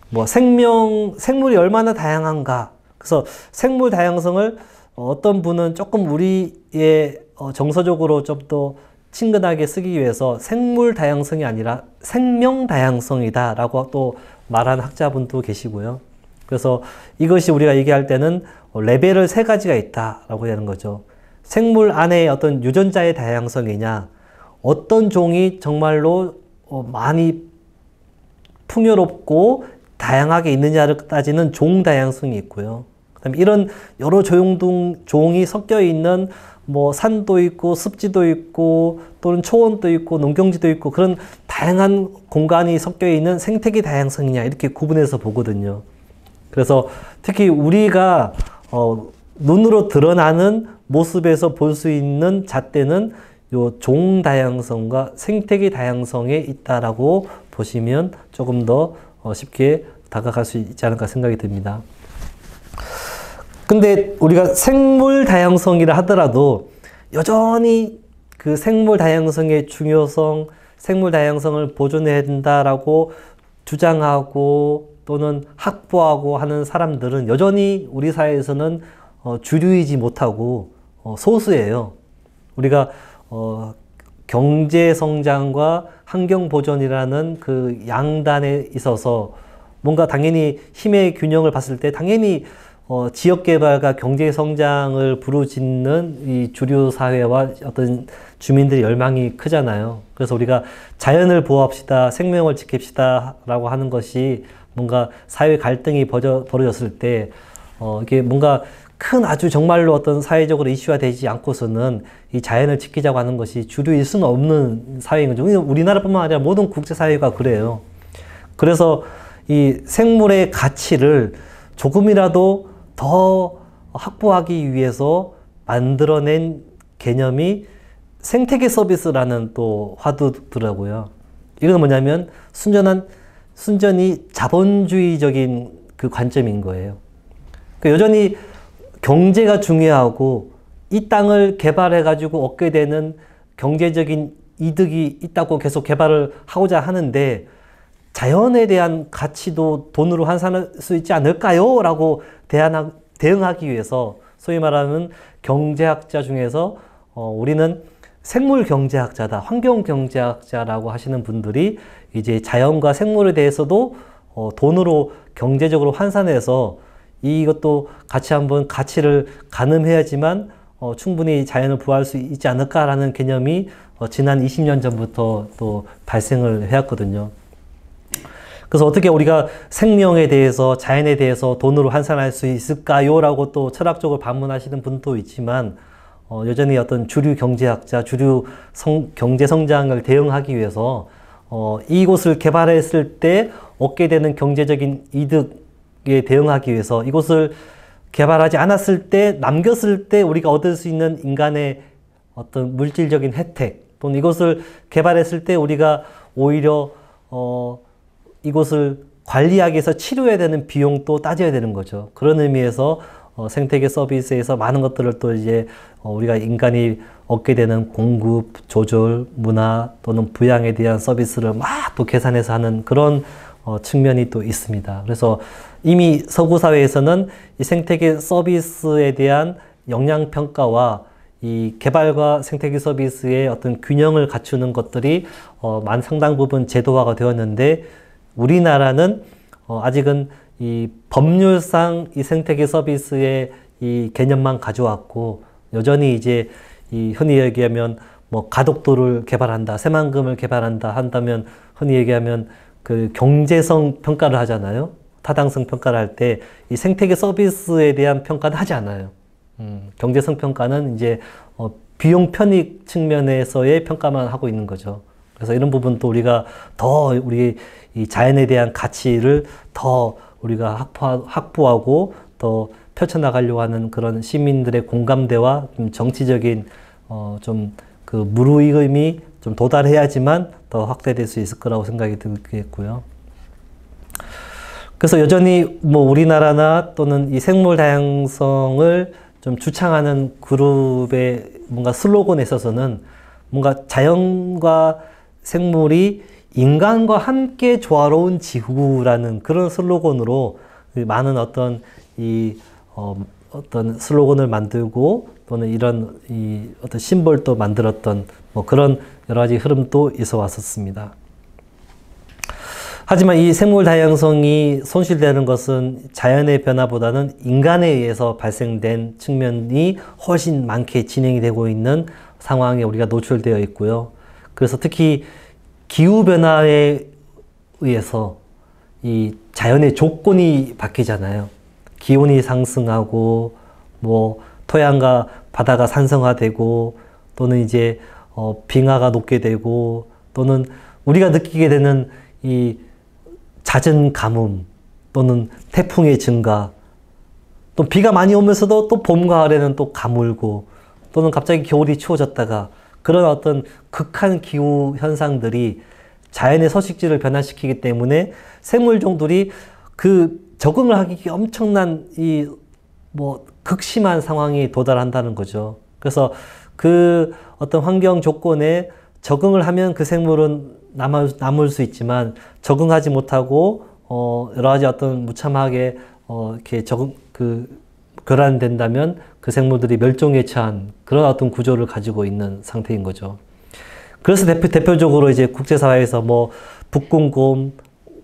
뭐 생물이 얼마나 다양한가. 그래서 생물 다양성을 어떤 분은 조금 우리의 정서적으로 좀 더 친근하게 쓰기 위해서 생물 다양성이 아니라 생명 다양성이다라고 또 말하는 학자분도 계시고요. 그래서 이것이 우리가 얘기할 때는 레벨을 세 가지가 있다라고 하는 거죠. 생물 안에 어떤 유전자의 다양성이냐, 어떤 종이 정말로 많이 풍요롭고 다양하게 있느냐를 따지는 종 다양성이 있고요. 그다음에 이런 여러 종이 섞여 있는 뭐 산도 있고 습지도 있고 또는 초원도 있고 농경지도 있고 그런 다양한 공간이 섞여 있는 생태계 다양성이냐, 이렇게 구분해서 보거든요. 그래서 특히 우리가 눈으로 드러나는 모습에서 볼 수 있는 잣대는 요 종 다양성과 생태계 다양성에 있다라고 보시면 조금 더 쉽게 다가갈 수 있지 않을까 생각이 듭니다. 근데 우리가 생물 다양성이라 하더라도 여전히 그 생물 다양성의 중요성, 생물 다양성을 보존해야 된다라고 주장하고 또는 확보하고 하는 사람들은 여전히 우리 사회에서는 주류이지 못하고 소수예요. 우리가 경제 성장과 환경 보존이라는 그 양단에 있어서 뭔가 당연히 힘의 균형을 봤을 때 당연히 지역 개발과 경제 성장을 부르짖는 이 주류 사회와 어떤 주민들의 열망이 크잖아요. 그래서 우리가 자연을 보호합시다, 생명을 지킵시다라고 하는 것이 뭔가 사회 갈등이 벌어졌을 때 이게 뭔가 큰 아주 정말로 어떤 사회적으로 이슈화 되지 않고서는 이 자연을 지키자고 하는 것이 주류일 수는 없는 사회인 거죠. 우리나라뿐만 아니라 모든 국제사회가 그래요. 그래서 이 생물의 가치를 조금이라도 더 확보하기 위해서 만들어낸 개념이 생태계 서비스라는 또 화두더라고요. 이건 뭐냐면 순전히 자본주의적인 그 관점인 거예요. 그러니까 여전히 경제가 중요하고 이 땅을 개발해가지고 얻게 되는 경제적인 이득이 있다고 계속 개발을 하고자 하는데 자연에 대한 가치도 돈으로 환산할 수 있지 않을까요? 라고 대응하기 위해서 소위 말하는 경제학자 중에서 우리는 생물 경제학자다, 환경 경제학자라고 하시는 분들이 이제 자연과 생물에 대해서도 돈으로 경제적으로 환산해서 이것도 같이 한번 가치를 가늠해야지만 충분히 자연을 보호할 수 있지 않을까라는 개념이 지난 20년 전부터 또 발생을 해왔거든요. 그래서 어떻게 우리가 생명에 대해서 자연에 대해서 돈으로 환산할 수 있을까요? 라고 또 철학적으로 반문하시는 분도 있지만 여전히 어떤 주류 경제학자, 주류 경제 성장을 대응하기 위해서 이곳을 개발했을 때 얻게 되는 경제적인 이득에 대응하기 위해서 이곳을 개발하지 않았을 때 남겼을 때 우리가 얻을 수 있는 인간의 어떤 물질적인 혜택 또는 이곳을 개발했을 때 우리가 오히려 이곳을 관리하기 위해서 치료해야 되는 비용도 따져야 되는 거죠. 그런 의미에서 생태계 서비스에서 많은 것들을 또 이제 우리가 인간이 얻게 되는 공급, 조절, 문화 또는 부양에 대한 서비스를 막 또 계산해서 하는 그런 측면이 또 있습니다. 그래서 이미 서구 사회에서는 이 생태계 서비스에 대한 영향평가와 이 개발과 생태계 서비스의 어떤 균형을 갖추는 것들이 상당 부분 제도화가 되었는데 우리나라는 아직은 이 법률상 이 생태계 서비스의 이 개념만 가져왔고 여전히 이제 이 흔히 얘기하면 뭐 가덕도를 개발한다, 새만금을 개발한다 한다면 흔히 얘기하면 그 경제성 평가를 하잖아요. 타당성 평가를 할 때 이 생태계 서비스에 대한 평가는 하지 않아요. 경제성 평가는 이제 비용 편익 측면에서의 평가만 하고 있는 거죠. 그래서 이런 부분도 우리가 더 우리 이 자연에 대한 가치를 더 우리가 확보하고 더 펼쳐나가려고 하는 그런 시민들의 공감대와 좀 정치적인 좀 그 무르익음이 좀 도달해야지만 더 확대될 수 있을 거라고 생각이 들겠고요. 그래서 여전히 뭐 우리나라나 또는 이 생물 다양성을 좀 주창하는 그룹의 뭔가 슬로건에 있어서는 뭔가 자연과 생물이 인간과 함께 조화로운 지구라는 그런 슬로건으로 많은 어떤 어떤 슬로건을 만들고 또는 이런 어떤 심볼도 만들었던 뭐 그런 여러 가지 흐름도 있어 왔었습니다. 하지만 이 생물 다양성이 손실되는 것은 자연의 변화보다는 인간에 의해서 발생된 측면이 훨씬 많게 진행이 되고 있는 상황에 우리가 노출되어 있고요. 그래서 특히 기후변화에 의해서 이 자연의 조건이 바뀌잖아요. 기온이 상승하고, 뭐, 토양과 바다가 산성화되고, 또는 이제, 빙하가 녹게 되고, 또는 우리가 느끼게 되는 이 잦은 가뭄, 또는 태풍의 증가, 또 비가 많이 오면서도 또 봄, 가을에는 또 가물고, 또는 갑자기 겨울이 추워졌다가, 그런 어떤 극한 기후 현상들이 자연의 서식지를 변화시키기 때문에 생물종들이 그 적응을 하기 엄청난 극심한 상황이 도달한다는 거죠. 그래서 그 어떤 환경 조건에 적응을 하면 그 생물은 남을 수 있지만 적응하지 못하고 여러 가지 어떤 무참하게 이렇게 교란된다면 그 생물들이 멸종에 처한 그런 어떤 구조를 가지고 있는 상태인 거죠. 그래서 대표적으로 이제 국제사회에서 뭐 북극곰,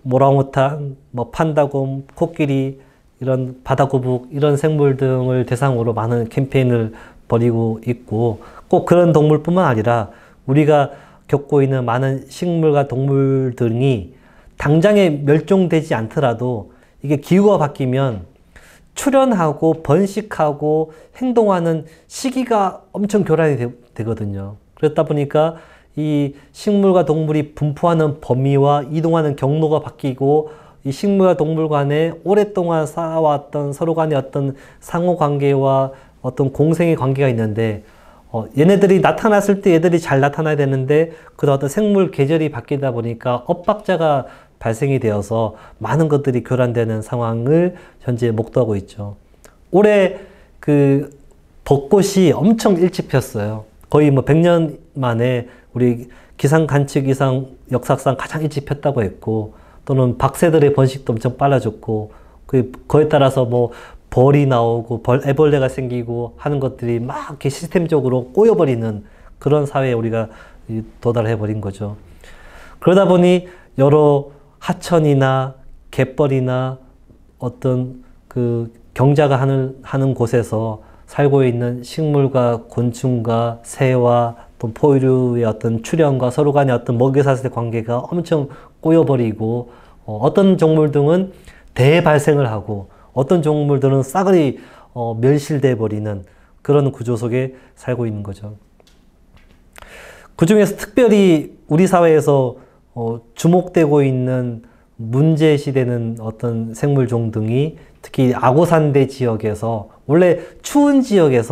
모랑우탄, 뭐 판다곰, 코끼리, 이런 바다거북 이런 생물 등을 대상으로 많은 캠페인을 벌이고 있고 꼭 그런 동물뿐만 아니라 우리가 겪고 있는 많은 식물과 동물 등이 당장에 멸종되지 않더라도 이게 기후가 바뀌면 출현하고 번식하고 행동하는 시기가 엄청 교란이 되거든요. 그렇다 보니까 이 식물과 동물이 분포하는 범위와 이동하는 경로가 바뀌고 이 식물과 동물 간에 오랫동안 쌓아왔던 서로 간의 어떤 상호관계와 어떤 공생의 관계가 있는데 얘네들이 나타났을 때 얘들이 잘 나타나야 되는데 그런 어떤 생물 계절이 바뀌다 보니까 엇박자가 발생이 되어서 많은 것들이 교란되는 상황을 현재 목도하고 있죠. 올해 그 벚꽃이 엄청 일찍 폈어요. 거의 뭐 100년 만에 우리 기상 관측 이상 역사상 가장 일찍 폈다고 했고 또는 박새들의 번식도 엄청 빨라졌고 그에 따라서 뭐 벌이 나오고 애벌레가 생기고 하는 것들이 막 이렇게 시스템적으로 꼬여버리는 그런 사회에 우리가 도달해 버린 거죠. 그러다 보니 여러 하천이나 갯벌이나 어떤 그 경자가 하는 곳에서 살고 있는 식물과 곤충과 새와 또 포유류의 어떤 출현과 서로 간의 어떤 먹이사슬의 관계가 엄청 꼬여버리고 어떤 종물들은 대발생을 하고 어떤 종물들은 싸그리 멸실돼 버리는 그런 구조 속에 살고 있는 거죠. 그 중에서 특별히 우리 사회에서 주목되고 있는 문제시되는 어떤 생물종 등이 특히 아고산대 지역에서 원래 추운 지역의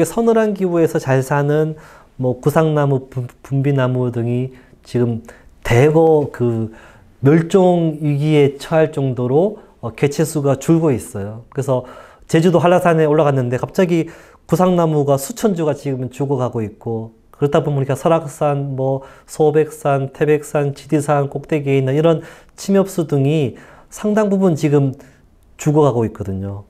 서늘한 기후에서 잘 사는 뭐 구상나무, 분비나무 등이 지금 대거 그 멸종 위기에 처할 정도로 개체수가 줄고 있어요. 그래서 제주도 한라산에 올라갔는데 갑자기 구상나무가 수천 주가 지금 죽어가고 있고 그렇다 보면 우리가 설악산, 뭐 소백산, 태백산, 지리산 꼭대기에 있는 이런 침엽수 등이 상당 부분 지금 죽어가고 있거든요.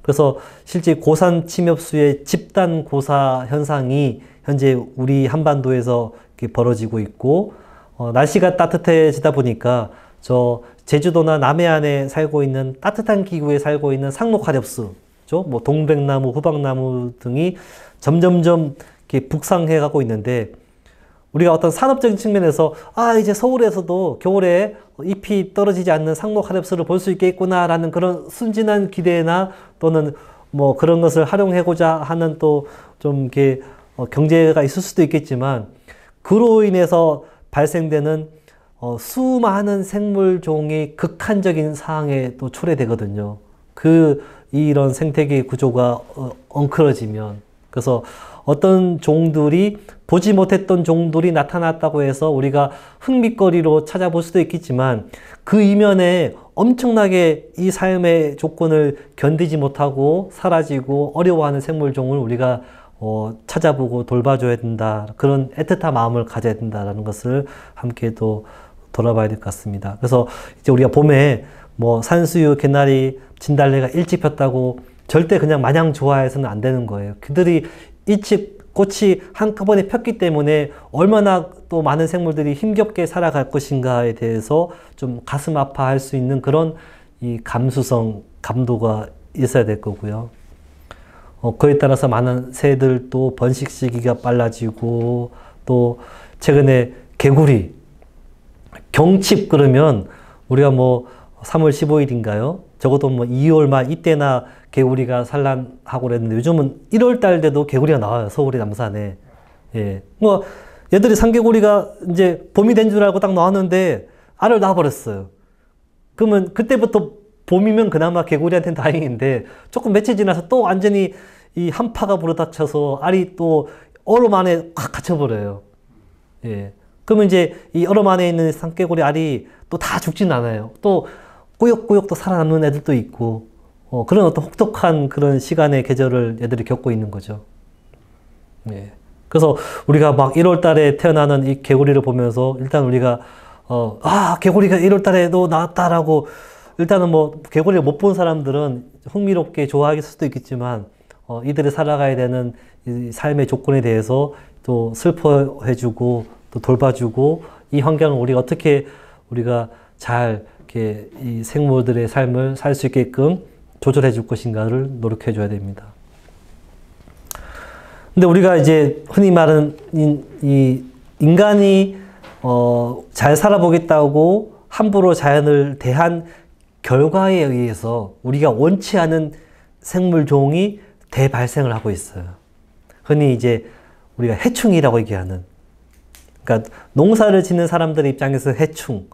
그래서 실제 고산 침엽수의 집단 고사 현상이 현재 우리 한반도에서 이렇게 벌어지고 있고 날씨가 따뜻해지다 보니까 저 제주도나 남해안에 살고 있는 따뜻한 기후에 살고 있는 상록화렵수, 뭐 동백나무, 후박나무 등이 점점점 이렇게 북상해 가고 있는데 우리가 어떤 산업적인 측면에서 이제 서울에서도 겨울에 잎이 떨어지지 않는 상록화렵수를 볼 수 있겠구나라는 그런 순진한 기대나 또는 뭐 그런 것을 활용하고자 하는 또 좀 이렇게 경제가 있을 수도 있겠지만 그로 인해서 발생되는 수많은 생물종의 극한적인 상황에 또 초래되거든요. 이런 생태계 구조가 엉클어지면 그래서 어떤 종들이 보지 못했던 종들이 나타났다고 해서 우리가 흥미거리로 찾아볼 수도 있겠지만 그 이면에 엄청나게 이 삶의 조건을 견디지 못하고 사라지고 어려워하는 생물종을 우리가 찾아보고 돌봐줘야 된다. 그런 애틋한 마음을 가져야 된다는 것을 함께 또 돌아봐야 될 것 같습니다. 그래서 이제 우리가 봄에 뭐 산수유, 개나리, 진달래가 일찍 폈다고 절대 그냥 마냥 좋아해서는 안 되는 거예요. 그들이 일찍 꽃이 한꺼번에 폈기 때문에 얼마나 또 많은 생물들이 힘겹게 살아갈 것인가에 대해서 좀 가슴 아파할 수 있는 그런 이 감수성, 감도가 있어야 될 거고요. 그에 따라서 많은 새들도 번식 시기가 빨라지고 또 최근에 개구리, 경칩 그러면 우리가 뭐 3월 15일인가요? 적어도 뭐 2월 말 이때나 개구리가 산란하고 그랬는데 요즘은 1월 달 돼도 개구리가 나와요. 서울의 남산에. 예. 뭐 얘들이 산개구리가 이제 봄이 된 줄 알고 딱 나왔는데 알을 낳아버렸어요. 그러면 그때부터 봄이면 그나마 개구리한테는 다행인데 조금 며칠 지나서 또 완전히 이 한파가 불어닥쳐서 알이 또 얼음 안에 확 갇혀버려요. 예. 그러면 이제 이 얼음 안에 있는 산개구리 알이 또 다 죽진 않아요. 또 꾸역꾸역 또 살아남는 애들도 있고 그런 어떤 혹독한 그런 시간의 계절을 애들이 겪고 있는 거죠. 예. 그래서 우리가 막 1월 달에 태어나는 이 개구리를 보면서 일단 우리가 개구리가 1월 달에도 나왔다라고 일단은 뭐 개구리를 못 본 사람들은 흥미롭게 좋아할 수도 있겠지만 이들이 살아가야 되는 이 삶의 조건에 대해서 또 슬퍼해주고 또 돌봐주고 이 환경을 우리가 어떻게 우리가 잘 이렇게 이 생물들의 삶을 살 수 있게끔 조절해 줄 것인가를 노력해 줘야 됩니다. 근데 우리가 이제 흔히 말하는 이 인간이 잘 살아보겠다고 함부로 자연을 대한 결과에 의해서 우리가 원치 않은 생물종이 대발생을 하고 있어요. 흔히 이제 우리가 해충이라고 얘기하는, 그러니까 농사를 짓는 사람들의 입장에서 해충,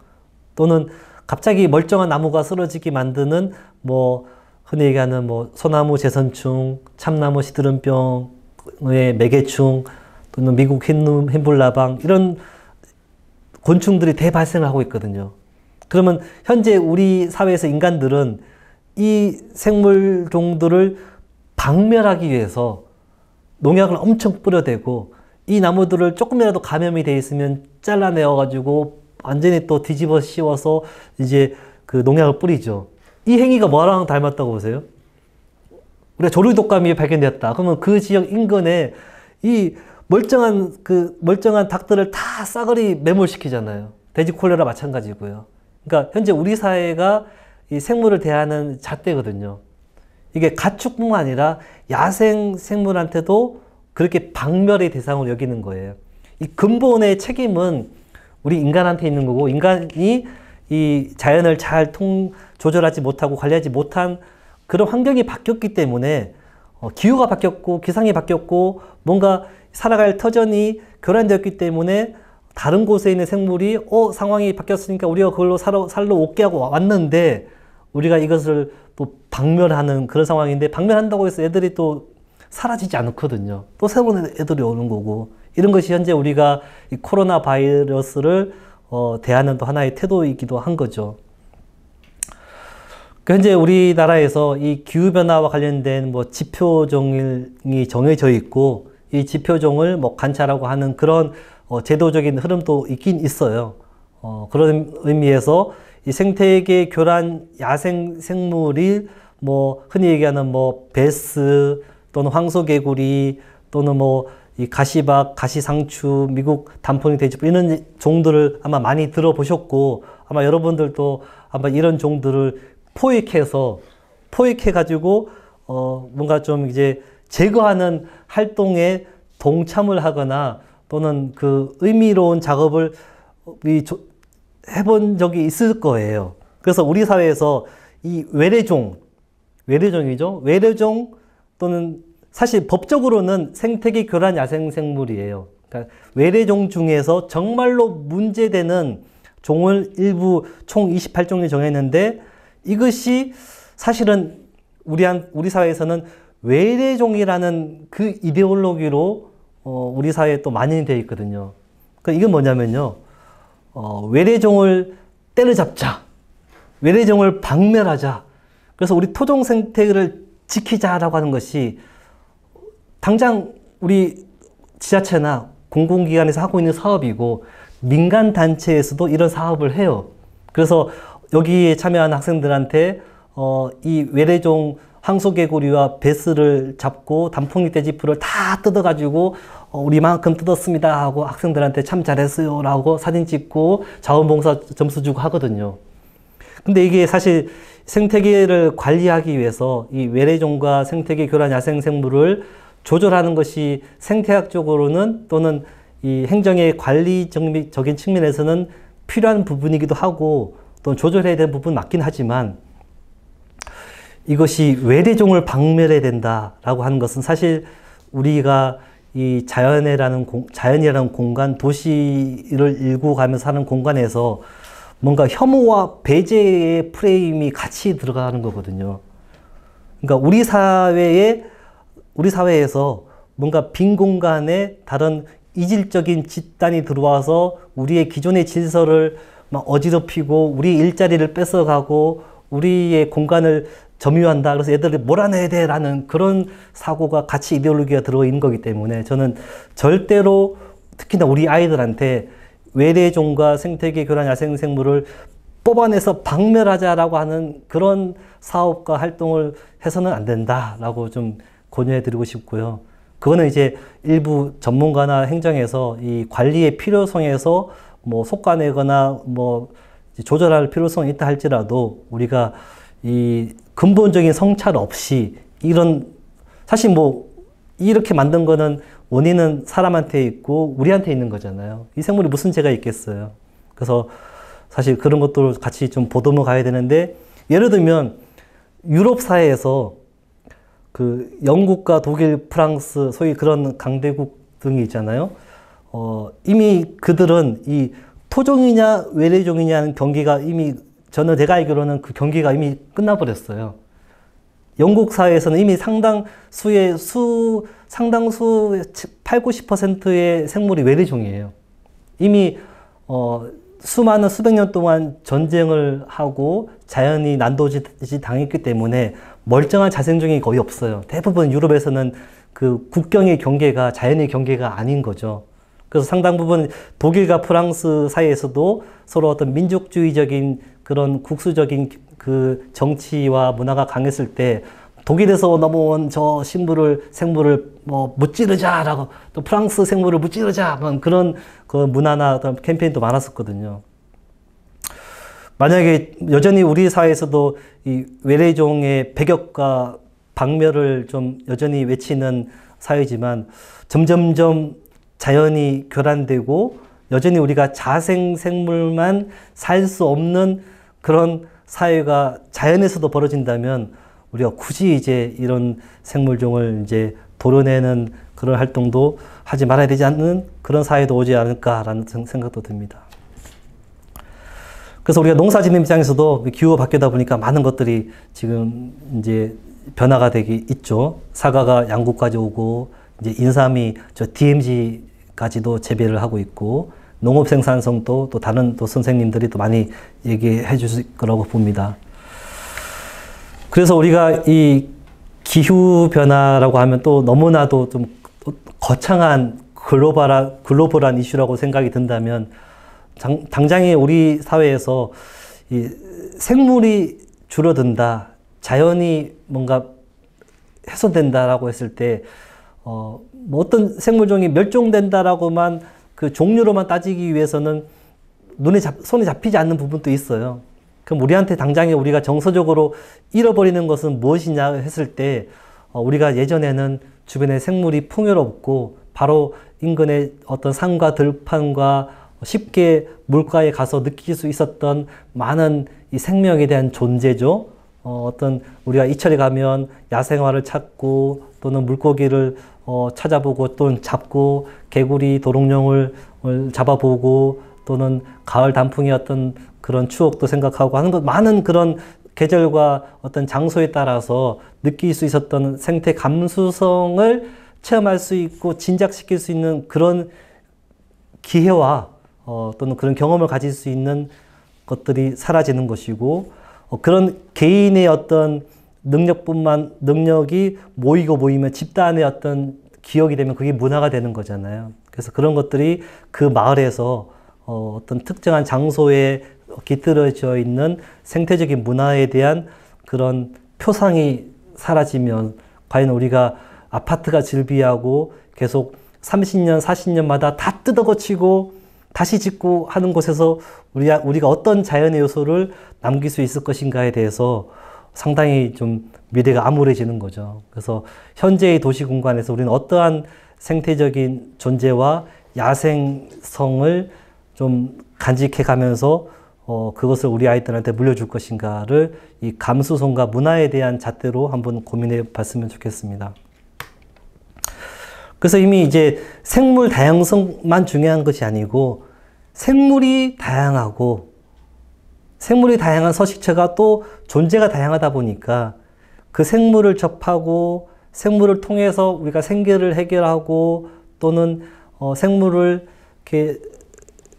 또는 갑자기 멀쩡한 나무가 쓰러지게 만드는 뭐 흔히 얘기하는 뭐 소나무 제선충, 참나무 시드름병의 매개충, 또는 미국 흰불나방 이런 곤충들이 대발생을 하고 있거든요. 그러면 현재 우리 사회에서 인간들은 이 생물종들을 박멸하기 위해서 농약을 엄청 뿌려대고 이 나무들을 조금이라도 감염이 돼 있으면 잘라내어 가지고 완전히 또 뒤집어 씌워서 이제 그 농약을 뿌리죠. 이 행위가 뭐랑 닮았다고 보세요? 우리가 조류 독감이 발견되었다. 그러면 그 지역 인근에 이 멀쩡한 닭들을 다 싸그리 매몰시키잖아요. 돼지 콜레라 마찬가지고요. 그러니까 현재 우리 사회가 이 생물을 대하는 잣대거든요. 이게 가축뿐만 아니라 야생 생물한테도 그렇게 박멸의 대상으로 여기는 거예요. 이 근본의 책임은 우리 인간한테 있는 거고, 인간이 이 자연을 잘 조절하지 못하고 관리하지 못한 그런 환경이 바뀌었기 때문에 기후가 바뀌었고 기상이 바뀌었고 뭔가 살아갈 터전이 교란되었기 때문에 다른 곳에 있는 생물이 상황이 바뀌었으니까 우리가 그걸로 살러 오게 하고 왔는데, 우리가 이것을 또 박멸하는 그런 상황인데, 박멸한다고 해서 애들이 또 사라지지 않거든요. 또 새로운 애들이 오는 거고, 이런 것이 현재 우리가 이 코로나 바이러스를 대하는 또 하나의 태도이기도 한 거죠. 현재 우리나라에서 이 기후변화와 관련된 지표종이 정해져 있고, 이 지표종을 관찰하고 하는 그런 제도적인 흐름도 있긴 있어요. 그런 의미에서 이 생태계 교란 야생 생물이 흔히 얘기하는 베스 또는 황소개구리 또는 이 가시박, 가시상추, 미국 단풍이 돼지풀 이런 종들을 아마 많이 들어보셨고, 아마 여러분들도 아마 이런 종들을 포획해가지고 뭔가 좀 이제 제거하는 활동에 동참을 하거나 또는 그 의미로운 작업을 해본 적이 있을 거예요. 그래서 우리 사회에서 이 외래종이죠. 외래종 또는 사실 법적으로는 생태계 교란 야생생물이에요. 그러니까 외래종 중에서 정말로 문제되는 종을 일부 총 28종을 정했는데, 이것이 사실은 우리 사회에서는 외래종이라는 그 이데올로기로 우리 사회에 또 만연이 되어 있거든요. 그러니까 이건 뭐냐면요. 외래종을 때려잡자. 외래종을 박멸하자. 그래서 우리 토종 생태계를 지키자라고 하는 것이 당장 우리 지자체나 공공기관에서 하고 있는 사업이고, 민간 단체에서도 이런 사업을 해요. 그래서 여기에 참여한 학생들한테 이 외래종 황소개구리와 베스를 잡고 단풍잎 돼지풀을 다 뜯어가지고 우리만큼 뜯었습니다 하고 학생들한테 참 잘했어요 라고 사진 찍고 자원봉사 점수 주고 하거든요. 근데 이게 사실 생태계를 관리하기 위해서 이 외래종과 생태계 교란 야생생물을 조절하는 것이 생태학적으로는 또는 이 행정의 관리적인 측면에서는 필요한 부분이기도 하고, 또 조절해야 되는 부분 맞긴 하지만, 이것이 외래종을 박멸해야 된다라고 하는 것은 사실 우리가 이 자연이라는 공간, 도시를 일구 가면서 사는 공간에서 뭔가 혐오와 배제의 프레임이 같이 들어가는 거거든요. 그러니까 우리 사회에서 뭔가 빈 공간에 다른 이질적인 집단이 들어와서 우리의 기존의 질서를 막 어지럽히고 우리 일자리를 뺏어가고 우리의 공간을 점유한다. 그래서 애들을 몰아내야 돼 라는 그런 사고가 같이 이데올로기가 들어있는 거기 때문에 저는 절대로 특히나 우리 아이들한테 외래종과 생태계 교란 야생생물을 뽑아내서 박멸하자라고 하는 그런 사업과 활동을 해서는 안 된다라고 좀 권유해 드리고 싶고요. 그거는 이제 일부 전문가나 행정에서 이 관리의 필요성에서 속아내거나 조절할 필요성이 있다 할지라도 우리가 이 근본적인 성찰 없이 사실 이렇게 만든 거는 원인은 사람한테 있고 우리한테 있는 거잖아요. 이 생물이 무슨 죄가 있겠어요. 그래서 사실 그런 것도 같이 좀 보듬어 가야 되는데, 예를 들면 유럽 사회에서 그 영국과 독일, 프랑스, 소위 그런 강대국 등이 있잖아요. 이미 그들은 이 토종이냐 외래종이냐는 경계가 제가 알기로는 그 경계가 이미 끝나버렸어요. 영국 사회에서는 이미 상당수 8, 90%의 생물이 외래종이에요. 이미 수많은 수백 년 동안 전쟁을 하고 자연이 난도질 당했기 때문에 멀쩡한 자생종이 거의 없어요. 대부분 유럽에서는 그 국경의 경계가 자연의 경계가 아닌 거죠. 그래서 상당 부분 독일과 프랑스 사이에서도 서로 어떤 민족주의적인 그런 국수적인 그 정치와 문화가 강했을 때 독일에서 넘어온 저 생물을 뭐 무찌르자라고, 또 프랑스 생물을 무찌르자, 뭐 그런 그 문화나 어떤 캠페인도 많았었거든요. 만약에 여전히 우리 사회에서도 이 외래종의 배격과 박멸을 좀 여전히 외치는 사회지만 점점점 자연이 교란되고 여전히 우리가 자생 생물만 살 수 없는 그런 사회가 자연에서도 벌어진다면 우리가 굳이 이제 이런 생물종을 이제 도려내는 그런 활동도 하지 말아야 되지 않는 그런 사회도 오지 않을까라는 생각도 듭니다. 그래서 우리가 농사 짓는 입장에서도 기후가 바뀌다 보니까 많은 것들이 지금 이제 변화가 되기 있죠. 사과가 양구까지 오고, 이제 인삼이 저 DMZ까지도 재배를 하고 있고, 농업 생산성도 또 다른 또 선생님들이 또 많이 얘기해 주실 거라고 봅니다. 그래서 우리가 이 기후 변화라고 하면 또 너무나도 좀 거창한 글로벌한 이슈라고 생각이 든다면 당장에 우리 사회에서 이 생물이 줄어든다, 자연이 뭔가 훼손된다라고 했을 때 뭐 어떤 생물종이 멸종된다라고만 그 종류로만 따지기 위해서는 손에 잡히지 않는 부분도 있어요. 그럼 우리한테 당장에 우리가 정서적으로 잃어버리는 것은 무엇이냐 했을 때 우리가 예전에는 주변에 생물이 풍요롭고 바로 인근의 어떤 산과 들판과 쉽게 물가에 가서 느낄 수 있었던 많은 이 생명에 대한 존재죠. 어떤 우리가 이철에 가면 야생화를 찾고 또는 물고기를 찾아보고 또는 잡고 개구리, 도롱뇽을 잡아보고 또는 가을 단풍의 어떤 그런 추억도 생각하고 하는 것, 많은 그런 계절과 어떤 장소에 따라서 느낄 수 있었던 생태 감수성을 체험할 수 있고 진작시킬 수 있는 그런 기회와 또는 그런 경험을 가질 수 있는 것들이 사라지는 것이고, 그런 개인의 어떤 능력이 모이면 집단의 어떤 기억이 되면 그게 문화가 되는 거잖아요. 그래서 그런 것들이 그 마을에서 어떤 특정한 장소에 깃들어져 있는 생태적인 문화에 대한 그런 표상이 사라지면 과연 우리가 아파트가 즐비하고 계속 30년, 40년마다 다 뜯어고치고 다시 짓고 하는 곳에서 우리가 어떤 자연의 요소를 남길 수 있을 것인가에 대해서 상당히 좀 미래가 암울해지는 거죠. 그래서 현재의 도시 공간에서 우리는 어떠한 생태적인 존재와 야생성을 좀 간직해 가면서 그것을 우리 아이들한테 물려줄 것인가를 이 감수성과 문화에 대한 잣대로 한번 고민해 봤으면 좋겠습니다. 그래서 이미 이제 생물 다양성만 중요한 것이 아니고 생물이 다양하고 생물이 다양한 서식처가 또 존재가 다양하다 보니까 그 생물을 접하고 생물을 통해서 우리가 생계를 해결하고 또는 생물을 이렇게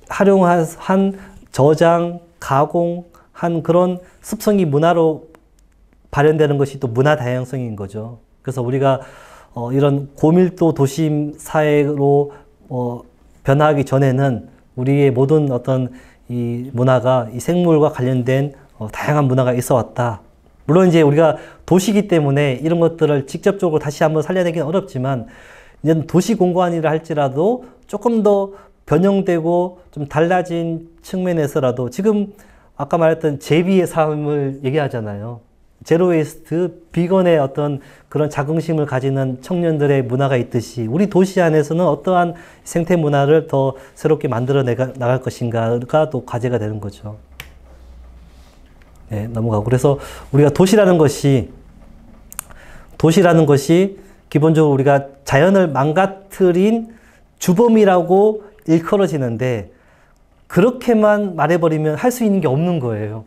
활용한 저장, 가공한 그런 습성이 문화로 발현되는 것이 또 문화 다양성인 거죠. 그래서 우리가 이런 고밀도 도심 사회로 변화하기 전에는 우리의 모든 어떤 이 문화가 이 생물과 관련된 다양한 문화가 있어 왔다. 물론 이제 우리가 도시이기 때문에 이런 것들을 직접적으로 다시 한번 살려내기는 어렵지만 이제 도시 공간이라 할지라도 조금 더 변형되고 좀 달라진 측면에서라도 지금 아까 말했던 제비의 삶을 얘기하잖아요. 제로 웨이스트, 비건의 어떤 그런 자긍심을 가지는 청년들의 문화가 있듯이 우리 도시 안에서는 어떠한 생태 문화를 더 새롭게 만들어 나갈 것인가가 또 과제가 되는 거죠. 네, 넘어가고. 그래서 우리가 도시라는 것이 기본적으로 우리가 자연을 망가뜨린 주범이라고 일컬어지는데 그렇게만 말해버리면 할 수 있는 게 없는 거예요.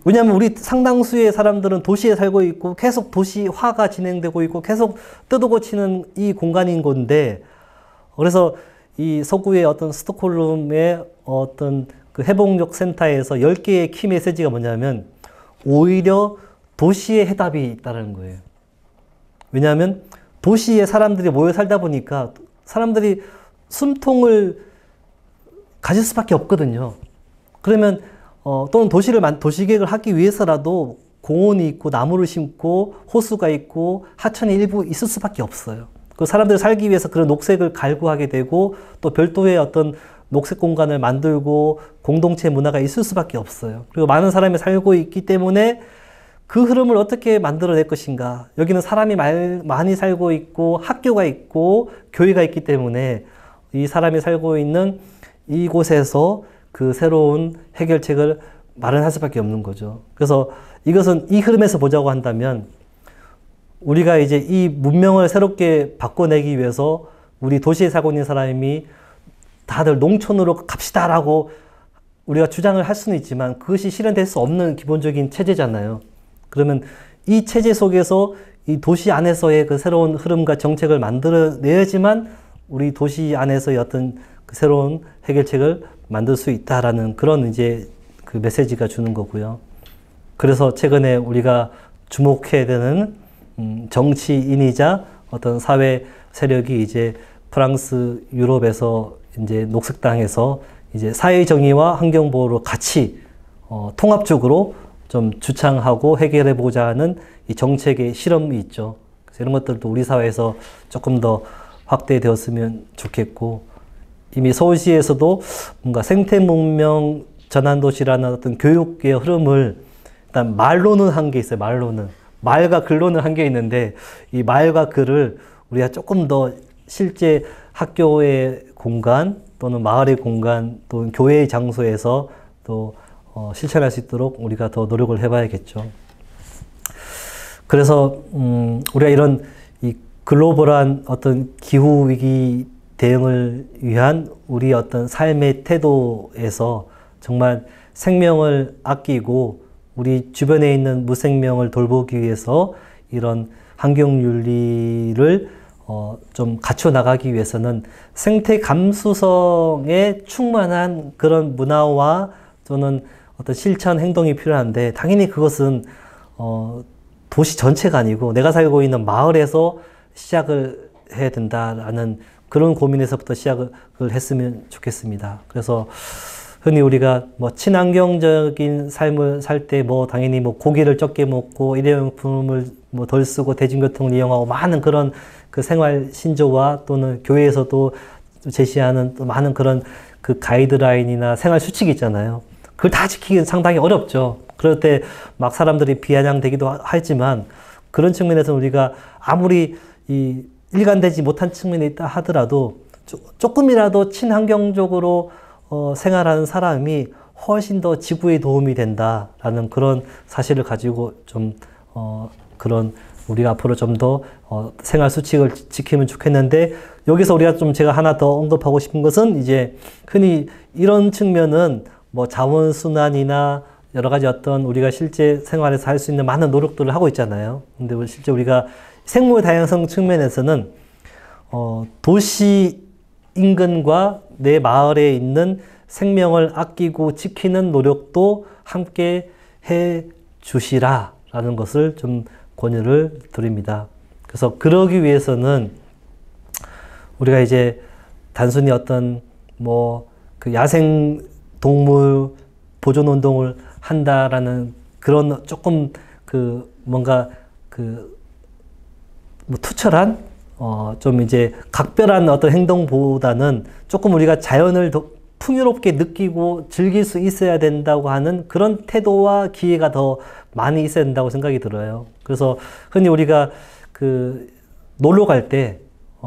왜냐하면 우리 상당수의 사람들은 도시에 살고 있고 계속 도시화가 진행되고 있고 계속 뜯어고치는 이 공간인 건데, 그래서 이 서구의 어떤 스톡홀름의 어떤 그 회복력 센터에서 10개의 키 메시지가 뭐냐면 오히려 도시의 해답이 있다는 거예요. 왜냐하면 도시에 사람들이 모여 살다 보니까 사람들이 숨통을 가질 수밖에 없거든요. 그러면 또는 도시계획을 하기 위해서라도 공원이 있고 나무를 심고 호수가 있고 하천이 일부 있을 수밖에 없어요. 그 사람들이 살기 위해서 그런 녹색을 갈구하게 되고 또 별도의 어떤 녹색 공간을 만들고 공동체 문화가 있을 수밖에 없어요. 그리고 많은 사람이 살고 있기 때문에 그 흐름을 어떻게 만들어낼 것인가. 여기는 사람이 많이 살고 있고 학교가 있고 교회가 있기 때문에 이 사람이 살고 있는 이곳에서 그 새로운 해결책을 마련할 수밖에 없는 거죠. 그래서 이것은 이 흐름에서 보자고 한다면 우리가 이제 이 문명을 새롭게 바꿔내기 위해서 우리 도시에 살고 있는 사람이 다들 농촌으로 갑시다라고 우리가 주장을 할 수는 있지만 그것이 실현될 수 없는 기본적인 체제잖아요. 그러면 이 체제 속에서 이 도시 안에서의 그 새로운 흐름과 정책을 만들어내야지만 우리 도시 안에서의 어떤 그 새로운 해결책을 만들 수 있다라는 그런 이제 그 메시지가 주는 거고요. 그래서 최근에 우리가 주목해야 되는 정치인이자 어떤 사회 세력이 이제 프랑스, 유럽에서 이제 녹색당에서 이제 사회 정의와 환경 보호로 같이 통합적으로 좀 주창하고 해결해 보자 하는 이 정책의 실험이 있죠. 그래서 이런 것들도 우리 사회에서 조금 더 확대되었으면 좋겠고, 이미 서울시에서도 뭔가 생태 문명 전환 도시라는 어떤 교육의 흐름을 일단 말로는 한 게 있어요. 말로는. 말과 글로는 한 게 있는데 이 말과 글을 우리가 조금 더 실제 학교의 공간 또는 마을의 공간 또는 교회의 장소에서 또 실천할 수 있도록 우리가 더 노력을 해봐야겠죠. 그래서 우리가 이런 이 글로벌한 어떤 기후 위기 대응을 위한 우리 어떤 삶의 태도에서 정말 생명을 아끼고 우리 주변에 있는 무생명을 돌보기 위해서 이런 환경윤리를 좀 갖춰 나가기 위해서는 생태 감수성에 충만한 그런 문화와 또는 어떤 실천 행동이 필요한데, 당연히 그것은 도시 전체가 아니고 내가 살고 있는 마을에서 시작을 해야 된다라는 그런 고민에서부터 시작을 했으면 좋겠습니다. 그래서 흔히 우리가 뭐 친환경적인 삶을 살 때 뭐 당연히 뭐 고기를 적게 먹고 일회용품을 뭐 덜 쓰고 대중교통을 이용하고 많은 그런 그 생활 신조와 또는 교회에서도 제시하는 또 많은 그런 그 가이드라인이나 생활 수칙이 있잖아요. 그걸 다 지키기는 상당히 어렵죠. 그럴 때 막 사람들이 비아냥되기도 하지만 그런 측면에서 우리가 아무리 이 일관되지 못한 측면이 있다 하더라도 조금이라도 친환경적으로 생활하는 사람이 훨씬 더 지구에 도움이 된다라는 그런 사실을 가지고 좀 그런 우리가 앞으로 좀 더 생활 수칙을 지키면 좋겠는데, 여기서 우리가 좀 제가 하나 더 언급하고 싶은 것은 이제 흔히 이런 측면은 뭐 자원순환이나 여러 가지 어떤 우리가 실제 생활에서 할 수 있는 많은 노력들을 하고 있잖아요. 근데 실제 우리가 생물 다양성 측면에서는 도시 인근과 내 마을에 있는 생명을 아끼고 지키는 노력도 함께 해 주시라라는 것을 좀 권유를 드립니다. 그래서 그러기 위해서는 우리가 이제 단순히 어떤 뭐 그 야생 동물 보존 운동을 한다라는 그런 조금 그 뭔가 그 뭐 투철한 좀 이제 각별한 어떤 행동보다는 조금 우리가 자연을 더 풍요롭게 느끼고 즐길 수 있어야 된다고 하는 그런 태도와 기회가 더 많이 있어야 된다고 생각이 들어요. 그래서 흔히 우리가 그 놀러 갈 때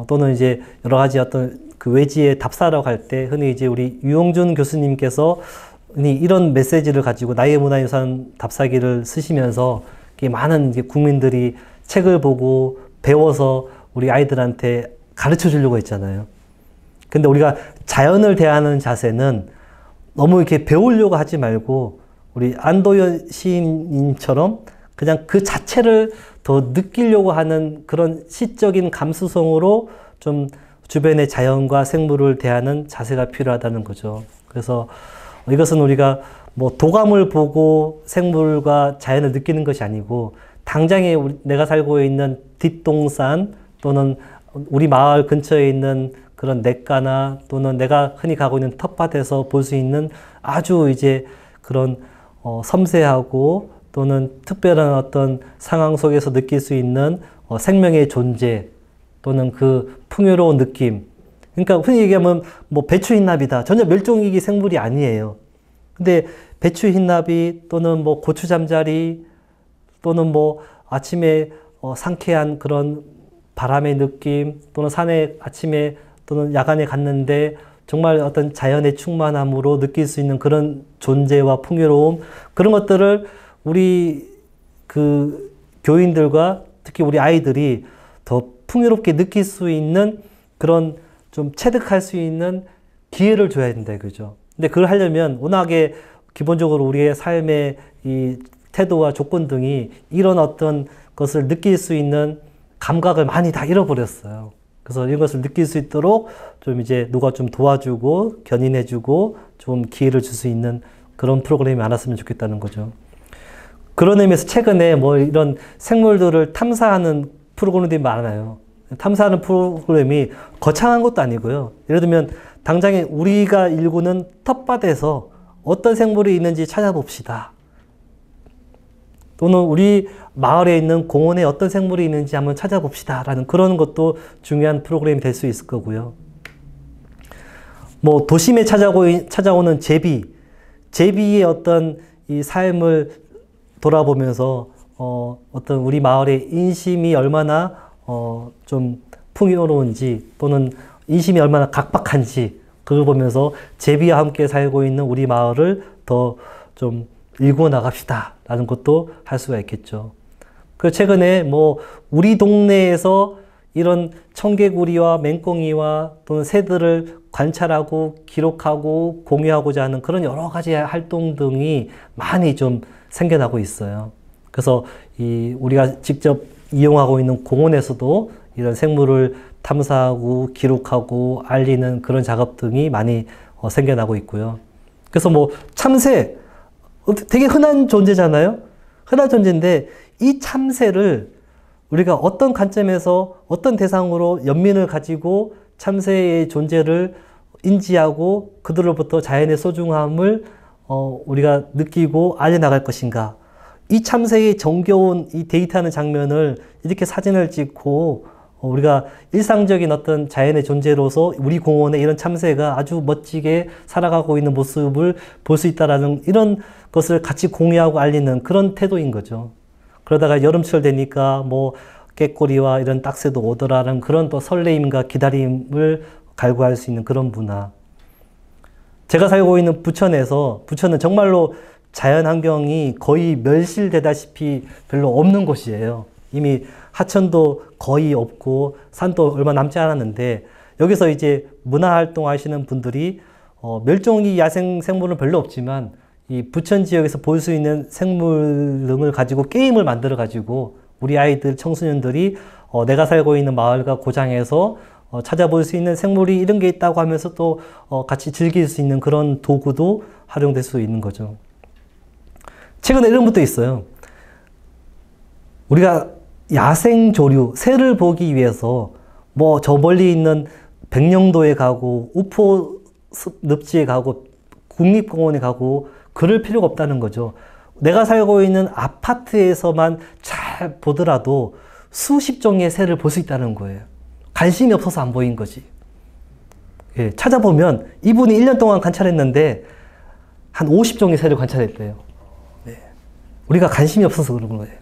또는 이제 여러 가지 어떤 그 외지에 답사하러 갈 때 흔히 이제 우리 유영준 교수님께서 흔히 이런 메시지를 가지고 나의 문화유산 답사기를 쓰시면서 많은 이제 국민들이 책을 보고 배워서 우리 아이들한테 가르쳐 주려고 했잖아요. 근데 우리가 자연을 대하는 자세는 너무 이렇게 배우려고 하지 말고 우리 안도현 시인처럼 그냥 그 자체를 더 느끼려고 하는 그런 시적인 감수성으로 좀 주변의 자연과 생물을 대하는 자세가 필요하다는 거죠. 그래서 이것은 우리가 뭐 도감을 보고 생물과 자연을 느끼는 것이 아니고 당장에 내가 살고 있는 뒷동산 또는 우리 마을 근처에 있는 그런 냇가나 또는 내가 흔히 가고 있는 텃밭에서 볼 수 있는 아주 이제 그런 섬세하고 또는 특별한 어떤 상황 속에서 느낄 수 있는 생명의 존재 또는 그 풍요로운 느낌. 그러니까 흔히 얘기하면 뭐 배추흰납이다. 전혀 멸종위기 생물이 아니에요. 근데 배추흰납이 또는 뭐 고추잠자리 또는 뭐 아침에 상쾌한 그런 바람의 느낌 또는 산에 아침에 또는 야간에 갔는데 정말 어떤 자연의 충만함으로 느낄 수 있는 그런 존재와 풍요로움, 그런 것들을 우리 그 교인들과 특히 우리 아이들이 더 풍요롭게 느낄 수 있는 그런 좀 체득할 수 있는 기회를 줘야 된다 이거죠. 근데 그걸 하려면 워낙에 기본적으로 우리의 삶의 이 태도와 조건 등이 이런 어떤 것을 느낄 수 있는 감각을 많이 다 잃어버렸어요. 그래서 이런 것을 느낄 수 있도록 좀 이제 누가 좀 도와주고 견인해주고 좀 기회를 줄 수 있는 그런 프로그램이 많았으면 좋겠다는 거죠. 그런 의미에서 최근에 뭐 이런 생물들을 탐사하는 프로그램들이 많아요. 탐사하는 프로그램이 거창한 것도 아니고요. 예를 들면 당장에 우리가 일구는 텃밭에서 어떤 생물이 있는지 찾아봅시다. 또는 우리 마을에 있는 공원에 어떤 생물이 있는지 한번 찾아봅시다 라는 그런 것도 중요한 프로그램이 될 수 있을 거고요. 뭐 도심에 찾아오는 제비의 어떤 이 삶을 돌아보면서 어떤 우리 마을의 인심이 얼마나 좀 풍요로운지 또는 인심이 얼마나 각박한지 그걸 보면서 제비와 함께 살고 있는 우리 마을을 더 좀 일구어 나갑시다 라는 것도 할 수가 있겠죠. 그 최근에 뭐 우리 동네에서 이런 청개구리와 맹꽁이와 또는 새들을 관찰하고 기록하고 공유하고자 하는 그런 여러 가지 활동 등이 많이 좀 생겨나고 있어요. 그래서 우리가 직접 이용하고 있는 공원에서도 이런 생물을 탐사하고 기록하고 알리는 그런 작업 등이 많이 생겨나고 있고요. 그래서 뭐 참새 되게 흔한 존재잖아요. 흔한 존재인데 이 참새를 우리가 어떤 관점에서 어떤 대상으로 연민을 가지고 참새의 존재를 인지하고 그들로부터 자연의 소중함을 우리가 느끼고 알려나갈 것인가. 이 참새의 정겨운 이 데이트하는 장면을 이렇게 사진을 찍고 우리가 일상적인 어떤 자연의 존재로서 우리 공원에 이런 참새가 아주 멋지게 살아가고 있는 모습을 볼 수 있다라는 이런 것을 같이 공유하고 알리는 그런 태도인 거죠. 그러다가 여름철 되니까 뭐 깨꼬리와 이런 딱새도 오더라는 그런 또 설레임과 기다림을 갈구할 수 있는 그런 문화. 제가 살고 있는 부천은 정말로 자연 환경이 거의 멸실되다시피 별로 없는 곳이에요. 이미 하천도 거의 없고 산도 얼마 남지 않았는데 여기서 이제 문화활동 하시는 분들이 멸종위 야생 생물은 별로 없지만 이 부천 지역에서 볼 수 있는 생물 등을 가지고 게임을 만들어 가지고 우리 아이들 청소년들이 내가 살고 있는 마을과 고장에서 찾아볼 수 있는 생물이 이런 게 있다고 하면서 또 같이 즐길 수 있는 그런 도구도 활용될 수 있는 거죠. 최근에 이런 것도 있어요. 우리가 야생 조류, 새를 보기 위해서 뭐 저 멀리 있는 백령도에 가고 우포 늪지에 가고 국립공원에 가고 그럴 필요가 없다는 거죠. 내가 살고 있는 아파트에서만 잘 보더라도 수십 종의 새를 볼 수 있다는 거예요. 관심이 없어서 안 보인 거지. 예, 찾아보면 이분이 1년 동안 관찰했는데 한 50종의 새를 관찰했대요. 예, 우리가 관심이 없어서 그런 거예요.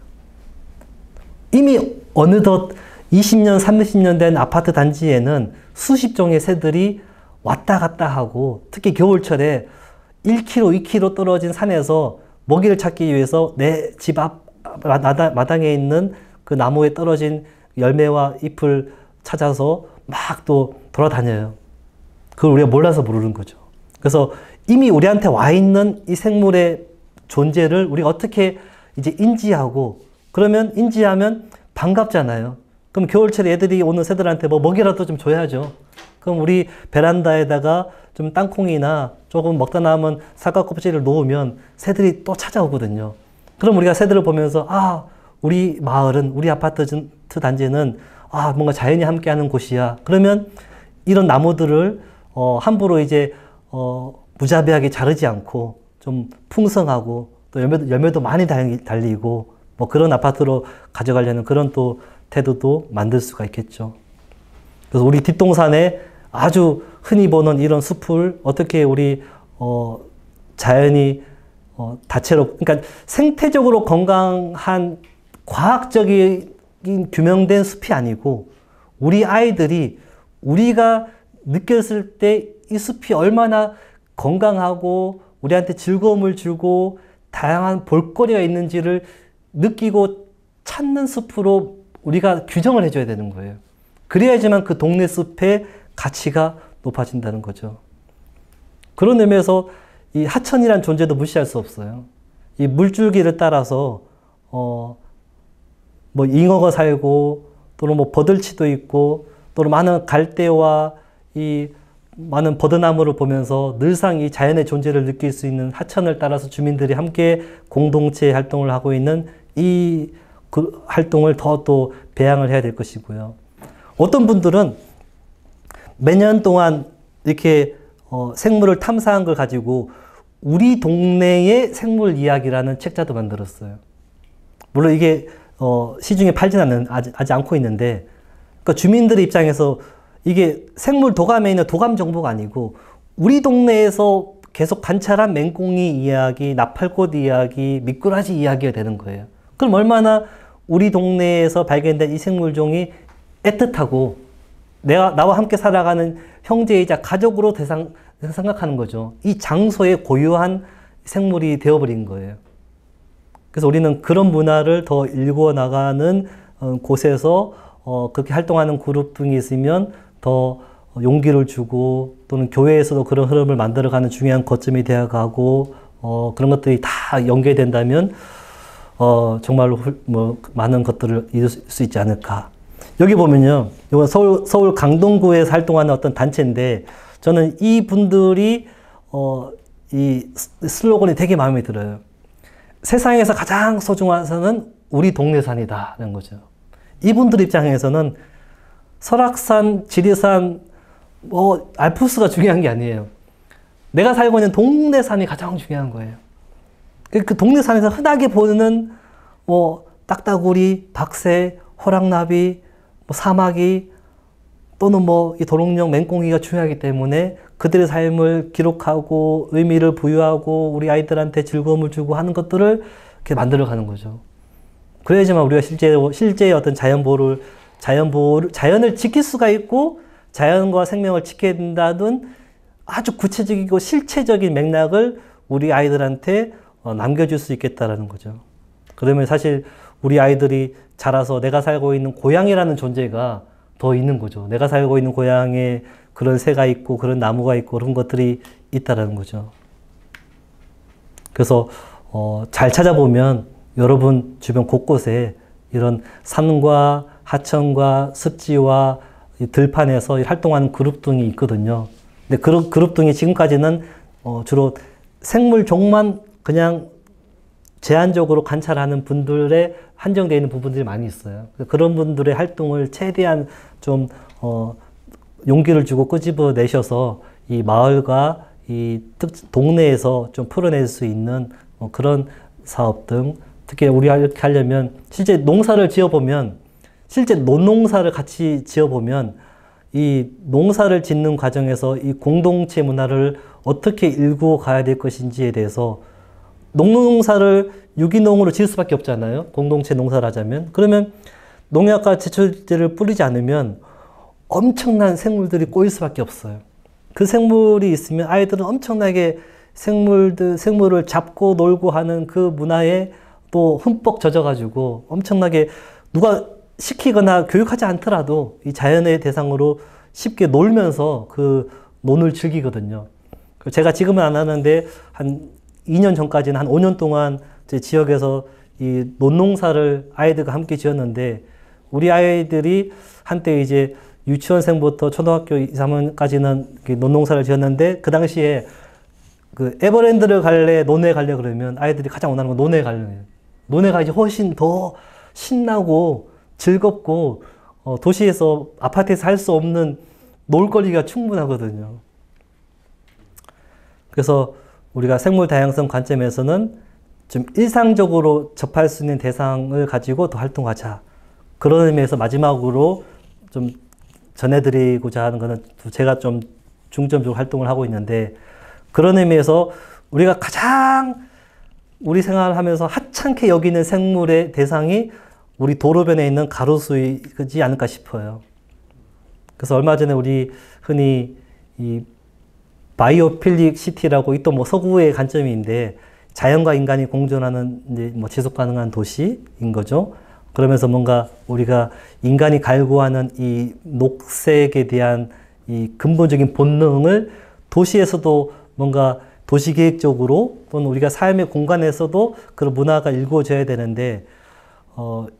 이미 어느덧 20년, 30년 된 아파트 단지에는 수십 종의 새들이 왔다 갔다 하고 특히 겨울철에 1km, 2km 떨어진 산에서 먹이를 찾기 위해서 내 집 앞 마당에 있는 그 나무에 떨어진 열매와 잎을 찾아서 막 또 돌아다녀요. 그걸 우리가 몰라서 모르는 거죠. 그래서 이미 우리한테 와 있는 이 생물의 존재를 우리가 어떻게 이제 인지하고 그러면 인지하면 반갑잖아요. 그럼 겨울철에 애들이 오는 새들한테 뭐 먹이라도 좀 줘야죠. 그럼 우리 베란다에다가 좀 땅콩이나 조금 먹다 남은 사과 껍질을 놓으면 새들이 또 찾아오거든요. 그럼 우리가 새들을 보면서 아, 우리 마을은, 우리 아파트 단지는 아, 뭔가 자연이 함께하는 곳이야. 그러면 이런 나무들을 함부로 이제 무자비하게 자르지 않고 좀 풍성하고 또 열매도 많이 달리고 뭐 그런 아파트로 가져가려는 그런 또 태도도 만들 수가 있겠죠. 그래서 우리 뒷동산에 아주 흔히 보는 이런 숲을 어떻게 우리 자연이 다채롭, 그러니까 생태적으로 건강한 과학적인 규명된 숲이 아니고 우리 아이들이 우리가 느꼈을 때 이 숲이 얼마나 건강하고 우리한테 즐거움을 주고 다양한 볼거리가 있는지를 느끼고 찾는 숲으로 우리가 규정을 해줘야 되는 거예요. 그래야지만 그 동네 숲의 가치가 높아진다는 거죠. 그런 의미에서 이 하천이란 존재도 무시할 수 없어요. 이 물줄기를 따라서 뭐 잉어가 살고 또는 뭐 버들치도 있고 또는 많은 갈대와 이 많은 버드나무를 보면서 늘상 이 자연의 존재를 느낄 수 있는 하천을 따라서 주민들이 함께 공동체 활동을 하고 있는 이 그 활동을 더 또 배양을 해야 될 것이고요. 어떤 분들은 매년 동안 이렇게 생물을 탐사한 걸 가지고 우리 동네의 생물 이야기라는 책자도 만들었어요. 물론 이게 시중에 팔지는 아직 않고 있는데, 그러니까 주민들의 입장에서 이게 생물 도감에 있는 도감 정보가 아니고 우리 동네에서 계속 관찰한 맹꽁이 이야기, 나팔꽃 이야기, 미꾸라지 이야기가 되는 거예요. 그럼 얼마나 우리 동네에서 발견된 이 생물종이 애틋하고 나와 함께 살아가는 형제이자 가족으로 생각하는 거죠. 이 장소에 고유한 생물이 되어버린 거예요. 그래서 우리는 그런 문화를 더 일구어 나가는 곳에서 그렇게 활동하는 그룹 등이 있으면 더 용기를 주고 또는 교회에서도 그런 흐름을 만들어가는 중요한 거점이 되어가고 그런 것들이 다 연계된다면 정말로 많은 것들을 이룰 수 있지 않을까. 여기 보면요, 이건 서울 강동구에서 활동하는 어떤 단체인데 저는 이 분들이 이 슬로건이 되게 마음에 들어요. 세상에서 가장 소중한 산은 우리 동네 산이다라는 거죠. 이분들 입장에서는 설악산, 지리산, 알프스가 중요한 게 아니에요. 내가 살고 있는 동네 산이 가장 중요한 거예요. 그 동네 산에서 흔하게 보는 딱따구리, 박새, 호랑나비, 사마귀 또는 이 도롱뇽, 맹꽁이가 중요하기 때문에 그들의 삶을 기록하고 의미를 부여하고 우리 아이들한테 즐거움을 주고 하는 것들을 이렇게 만들어가는 거죠. 그래야지만 우리가 실제의 어떤 자연을 지킬 수가 있고 자연과 생명을 지켜야 된다는 아주 구체적이고 실체적인 맥락을 우리 아이들한테 남겨줄 수 있겠다라는 거죠. 그러면 사실 우리 아이들이 자라서 내가 살고 있는 고향이라는 존재가 더 있는 거죠. 내가 살고 있는 고향에 그런 새가 있고 그런 나무가 있고 그런 것들이 있다라는 거죠. 그래서 잘 찾아보면 여러분 주변 곳곳에 이런 산과 하천과 습지와 들판에서 활동하는 그룹 등이 있거든요. 근데 그런 그룹 등이 지금까지는 주로 생물종만 그냥 제한적으로 관찰하는 분들의 한정되어 있는 부분들이 많이 있어요. 그런 분들의 활동을 최대한 좀 용기를 주고 끄집어내셔서 이 마을과 이 동네에서 좀 풀어낼 수 있는 그런 사업 등, 특히 우리가 이렇게 하려면 실제 농사를 지어보면, 실제 논농사를 같이 지어보면 이 농사를 짓는 과정에서 이 공동체 문화를 어떻게 일구어 가야 될 것인지에 대해서, 농사를 유기농으로 지을 수밖에 없잖아요. 공동체 농사를 하자면. 그러면 농약과 제초제를 뿌리지 않으면 엄청난 생물들이 꼬일 수밖에 없어요. 그 생물이 있으면 아이들은 엄청나게 생물을 잡고 놀고 하는 그 문화에 또 흠뻑 젖어가지고 엄청나게 누가 시키거나 교육하지 않더라도 이 자연의 대상으로 쉽게 놀면서 그 논을 즐기거든요. 제가 지금은 안 하는데 한 2년 전까지는 한 5년 동안 제 지역에서 이 논농사를 아이들과 함께 지었는데, 우리 아이들이 한때 이제 유치원생부터 초등학교 2, 3학년까지는 논농사를 지었는데, 그 당시에 그 에버랜드를 갈래, 논에 갈래 그러면 아이들이 가장 원하는 건 논에 갈래. 논에 가야지 훨씬 더 신나고 즐겁고 도시에서 아파트에서 할 수 없는 놀거리가 충분하거든요. 그래서 우리가 생물 다양성 관점에서는 좀 일상적으로 접할 수 있는 대상을 가지고 더 활동하자. 그런 의미에서 마지막으로 좀 전해드리고자 하는 거는 제가 좀 중점적으로 활동을 하고 있는데, 그런 의미에서 우리가 가장 우리 생활을 하면서 하찮게 여기는 생물의 대상이 우리 도로변에 있는 가로수이지 않을까 싶어요. 그래서 얼마 전에 우리 흔히 이 바이오필릭 시티라고, 이 또 뭐 서구의 관점인데, 자연과 인간이 공존하는 이제 뭐 지속 가능한 도시인 거죠. 그러면서 뭔가 우리가 인간이 갈구하는 이 녹색에 대한 이 근본적인 본능을 도시에서도 뭔가 도시계획적으로 또는 우리가 삶의 공간에서도 그런 문화가 일구어져야 되는데,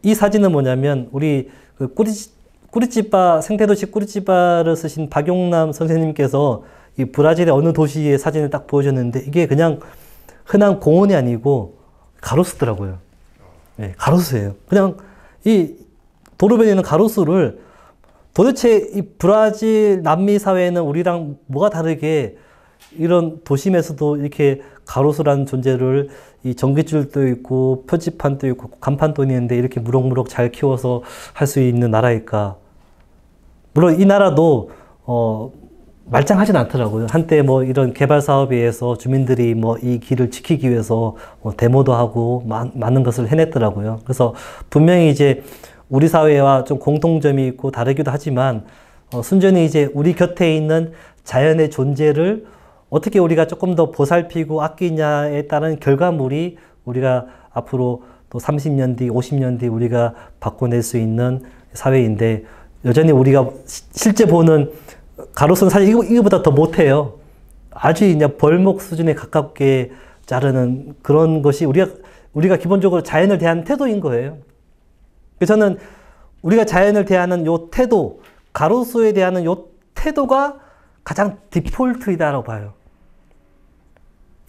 이 사진은 뭐냐면 우리 그 꾸리찌빠, 생태도시 꾸리찌빠를 쓰신 박용남 선생님께서 이 브라질의 어느 도시의 사진을 딱 보여줬는데, 이게 그냥 흔한 공원이 아니고 가로수더라고요. 네, 가로수예요. 그냥 이 도로변에 있는 가로수를, 도대체 이 브라질 남미 사회는 우리랑 뭐가 다르게 이런 도심에서도 이렇게 가로수라는 존재를, 이 전기줄도 있고 표지판도 있고 간판도 있는데 이렇게 무럭무럭 잘 키워서 할 수 있는 나라일까? 물론 이 나라도 말짱하진 않더라고요. 한때 뭐 이런 개발 사업에 의해서 주민들이 뭐 이 길을 지키기 위해서 뭐 데모도 하고 많은 것을 해냈더라고요. 그래서 분명히 이제 우리 사회와 좀 공통점이 있고 다르기도 하지만, 순전히 이제 우리 곁에 있는 자연의 존재를 어떻게 우리가 조금 더 보살피고 아끼냐에 따른 결과물이 우리가 앞으로 또 30년 뒤, 50년 뒤 우리가 바꿔낼 수 있는 사회인데, 여전히 우리가 실제 보는 가로수는 사실 이거보다 더 못해요. 아주 그냥 벌목 수준에 가깝게 자르는 그런 것이 우리가 기본적으로 자연을 대하는 태도인 거예요. 그래서 저는 우리가 자연을 대하는 요 태도, 가로수에 대한 요 태도가 가장 디폴트이다라고 봐요.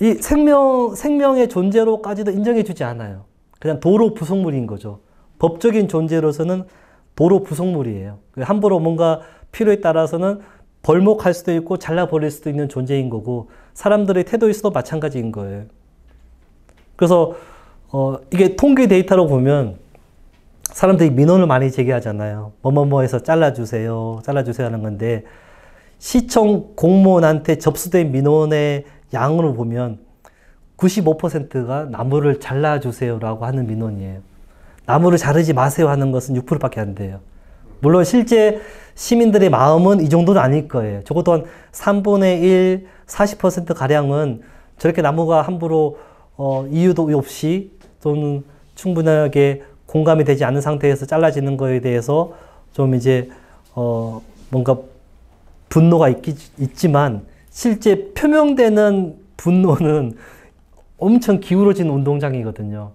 이 생명의 존재로까지도 인정해주지 않아요. 그냥 도로 부속물인 거죠. 법적인 존재로서는 도로 부속물이에요. 함부로 뭔가 필요에 따라서는 벌목할 수도 있고 잘라버릴 수도 있는 존재인 거고, 사람들의 태도에서도 마찬가지인 거예요. 그래서 이게 통계 데이터로 보면 사람들이 민원을 많이 제기하잖아요. 뭐뭐뭐해서 잘라주세요 하는 건데, 시청 공무원한테 접수된 민원의 양으로 보면 95%가 나무를 잘라주세요라고 하는 민원이에요. 나무를 자르지 마세요 하는 것은 6%밖에 안 돼요. 물론 실제 시민들의 마음은 이 정도는 아닐 거예요. 적어도 한 3분의 1, 40%가량은 저렇게 나무가 함부로 이유도 없이 또는 충분하게 공감이 되지 않는 상태에서 잘라지는 거에 대해서 좀 이제 뭔가 분노가 있지만, 실제 표명되는 분노는 엄청 기울어진 운동장이거든요.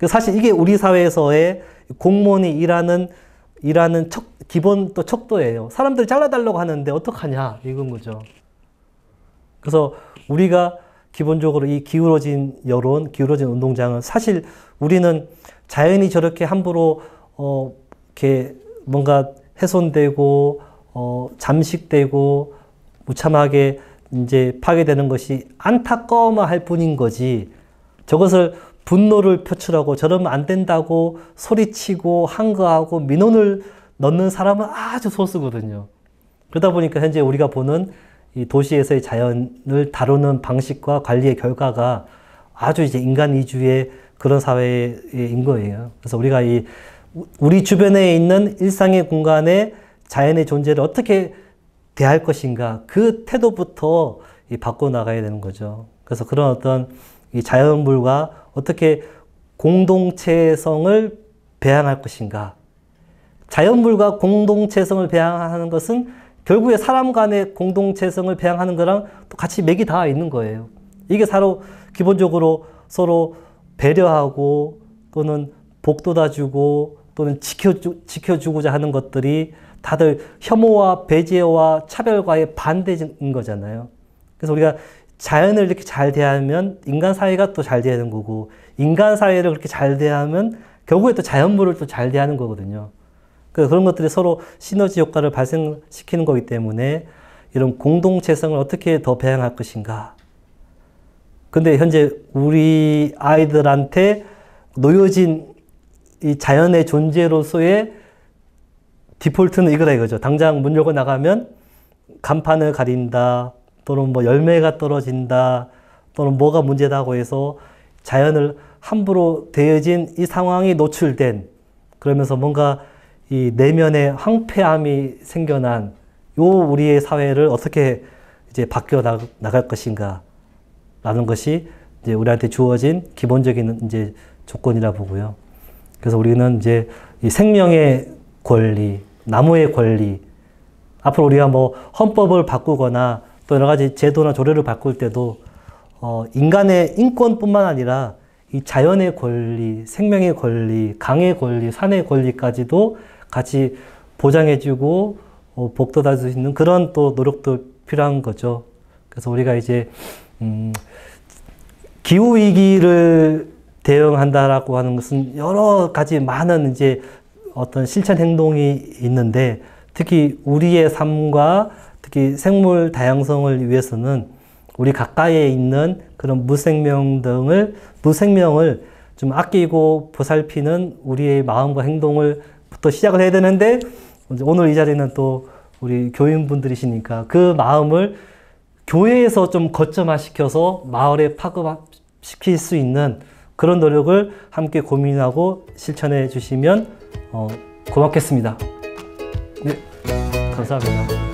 사실 이게 우리 사회에서의 공무원이 일하는 기본 또 척도예요. 사람들 잘라달라고 하는데 어떡하냐 이건 거죠. 그래서 우리가 기본적으로 이 기울어진 여론, 기울어진 운동장은, 사실 우리는 자연이 저렇게 함부로 이렇게 뭔가 훼손되고 잠식되고 무참하게 이제 파괴되는 것이 안타까워만 할 뿐인 거지, 저것을 분노를 표출하고 저러면 안 된다고 소리치고 항거하고 민원을 넣는 사람은 아주 소수거든요. 그러다 보니까 현재 우리가 보는 이 도시에서의 자연을 다루는 방식과 관리의 결과가 아주 이제 인간 위주의 그런 사회인 거예요. 그래서 우리가 우리 주변에 있는 일상의 공간에 자연의 존재를 어떻게 대할 것인가, 그 태도부터 바꿔나가야 되는 거죠. 그래서 그런 어떤 이 자연물과 어떻게 공동체성을 배양할 것인가. 자연물과 공동체성을 배양하는 것은 결국에 사람 간의 공동체성을 배양하는 거랑 또 같이 맥이 닿아 있는 거예요. 이게 서로 기본적으로 서로 배려하고 또는 복돋아주고 또는 지켜주고자 하는 것들이 다들 혐오와 배제와 차별과의 반대인 거잖아요. 그래서 우리가 자연을 이렇게 잘 대하면 인간 사회가 또 잘 대하는 거고, 인간 사회를 그렇게 잘 대하면 결국에 또 자연물을 또 잘 대하는 거거든요. 그래서 그런 것들이 서로 시너지 효과를 발생시키는 거기 때문에 이런 공동체성을 어떻게 더 배양할 것인가. 근데 현재 우리 아이들한테 놓여진 이 자연의 존재로서의 디폴트는 이거다 이거죠. 당장 문 열고 나가면 간판을 가린다, 또는 뭐 열매가 떨어진다, 또는 뭐가 문제다고 해서 자연을 함부로 대해진 이 상황이 노출된, 그러면서 뭔가 이 내면의 황폐함이 생겨난 요 우리의 사회를 어떻게 이제 바뀌어 나갈 것인가 라는 것이 이제 우리한테 주어진 기본적인 이제 조건이라 보고요. 그래서 우리는 이제 이 생명의 권리, 나무의 권리, 앞으로 우리가 뭐 헌법을 바꾸거나 또 여러 가지 제도나 조례를 바꿀 때도 인간의 인권뿐만 아니라 이 자연의 권리, 생명의 권리, 강의 권리, 산의 권리까지도 같이 보장해주고 복돋아 줄 수 있는 그런 또 노력도 필요한 거죠. 그래서 우리가 이제 기후 위기를 대응한다라고 하는 것은 여러 가지 많은 이제 어떤 실천 행동이 있는데, 특히 우리의 삶과 특히 생물 다양성을 위해서는 우리 가까이에 있는 그런 무생명을 좀 아끼고 보살피는 우리의 마음과 행동을부터 시작을 해야 되는데, 오늘 이 자리는 또 우리 교인분들이시니까 그 마음을 교회에서 좀 거점화시켜서 마을에 파급시킬 수 있는 그런 노력을 함께 고민하고 실천해 주시면 고맙겠습니다. 네, 감사합니다.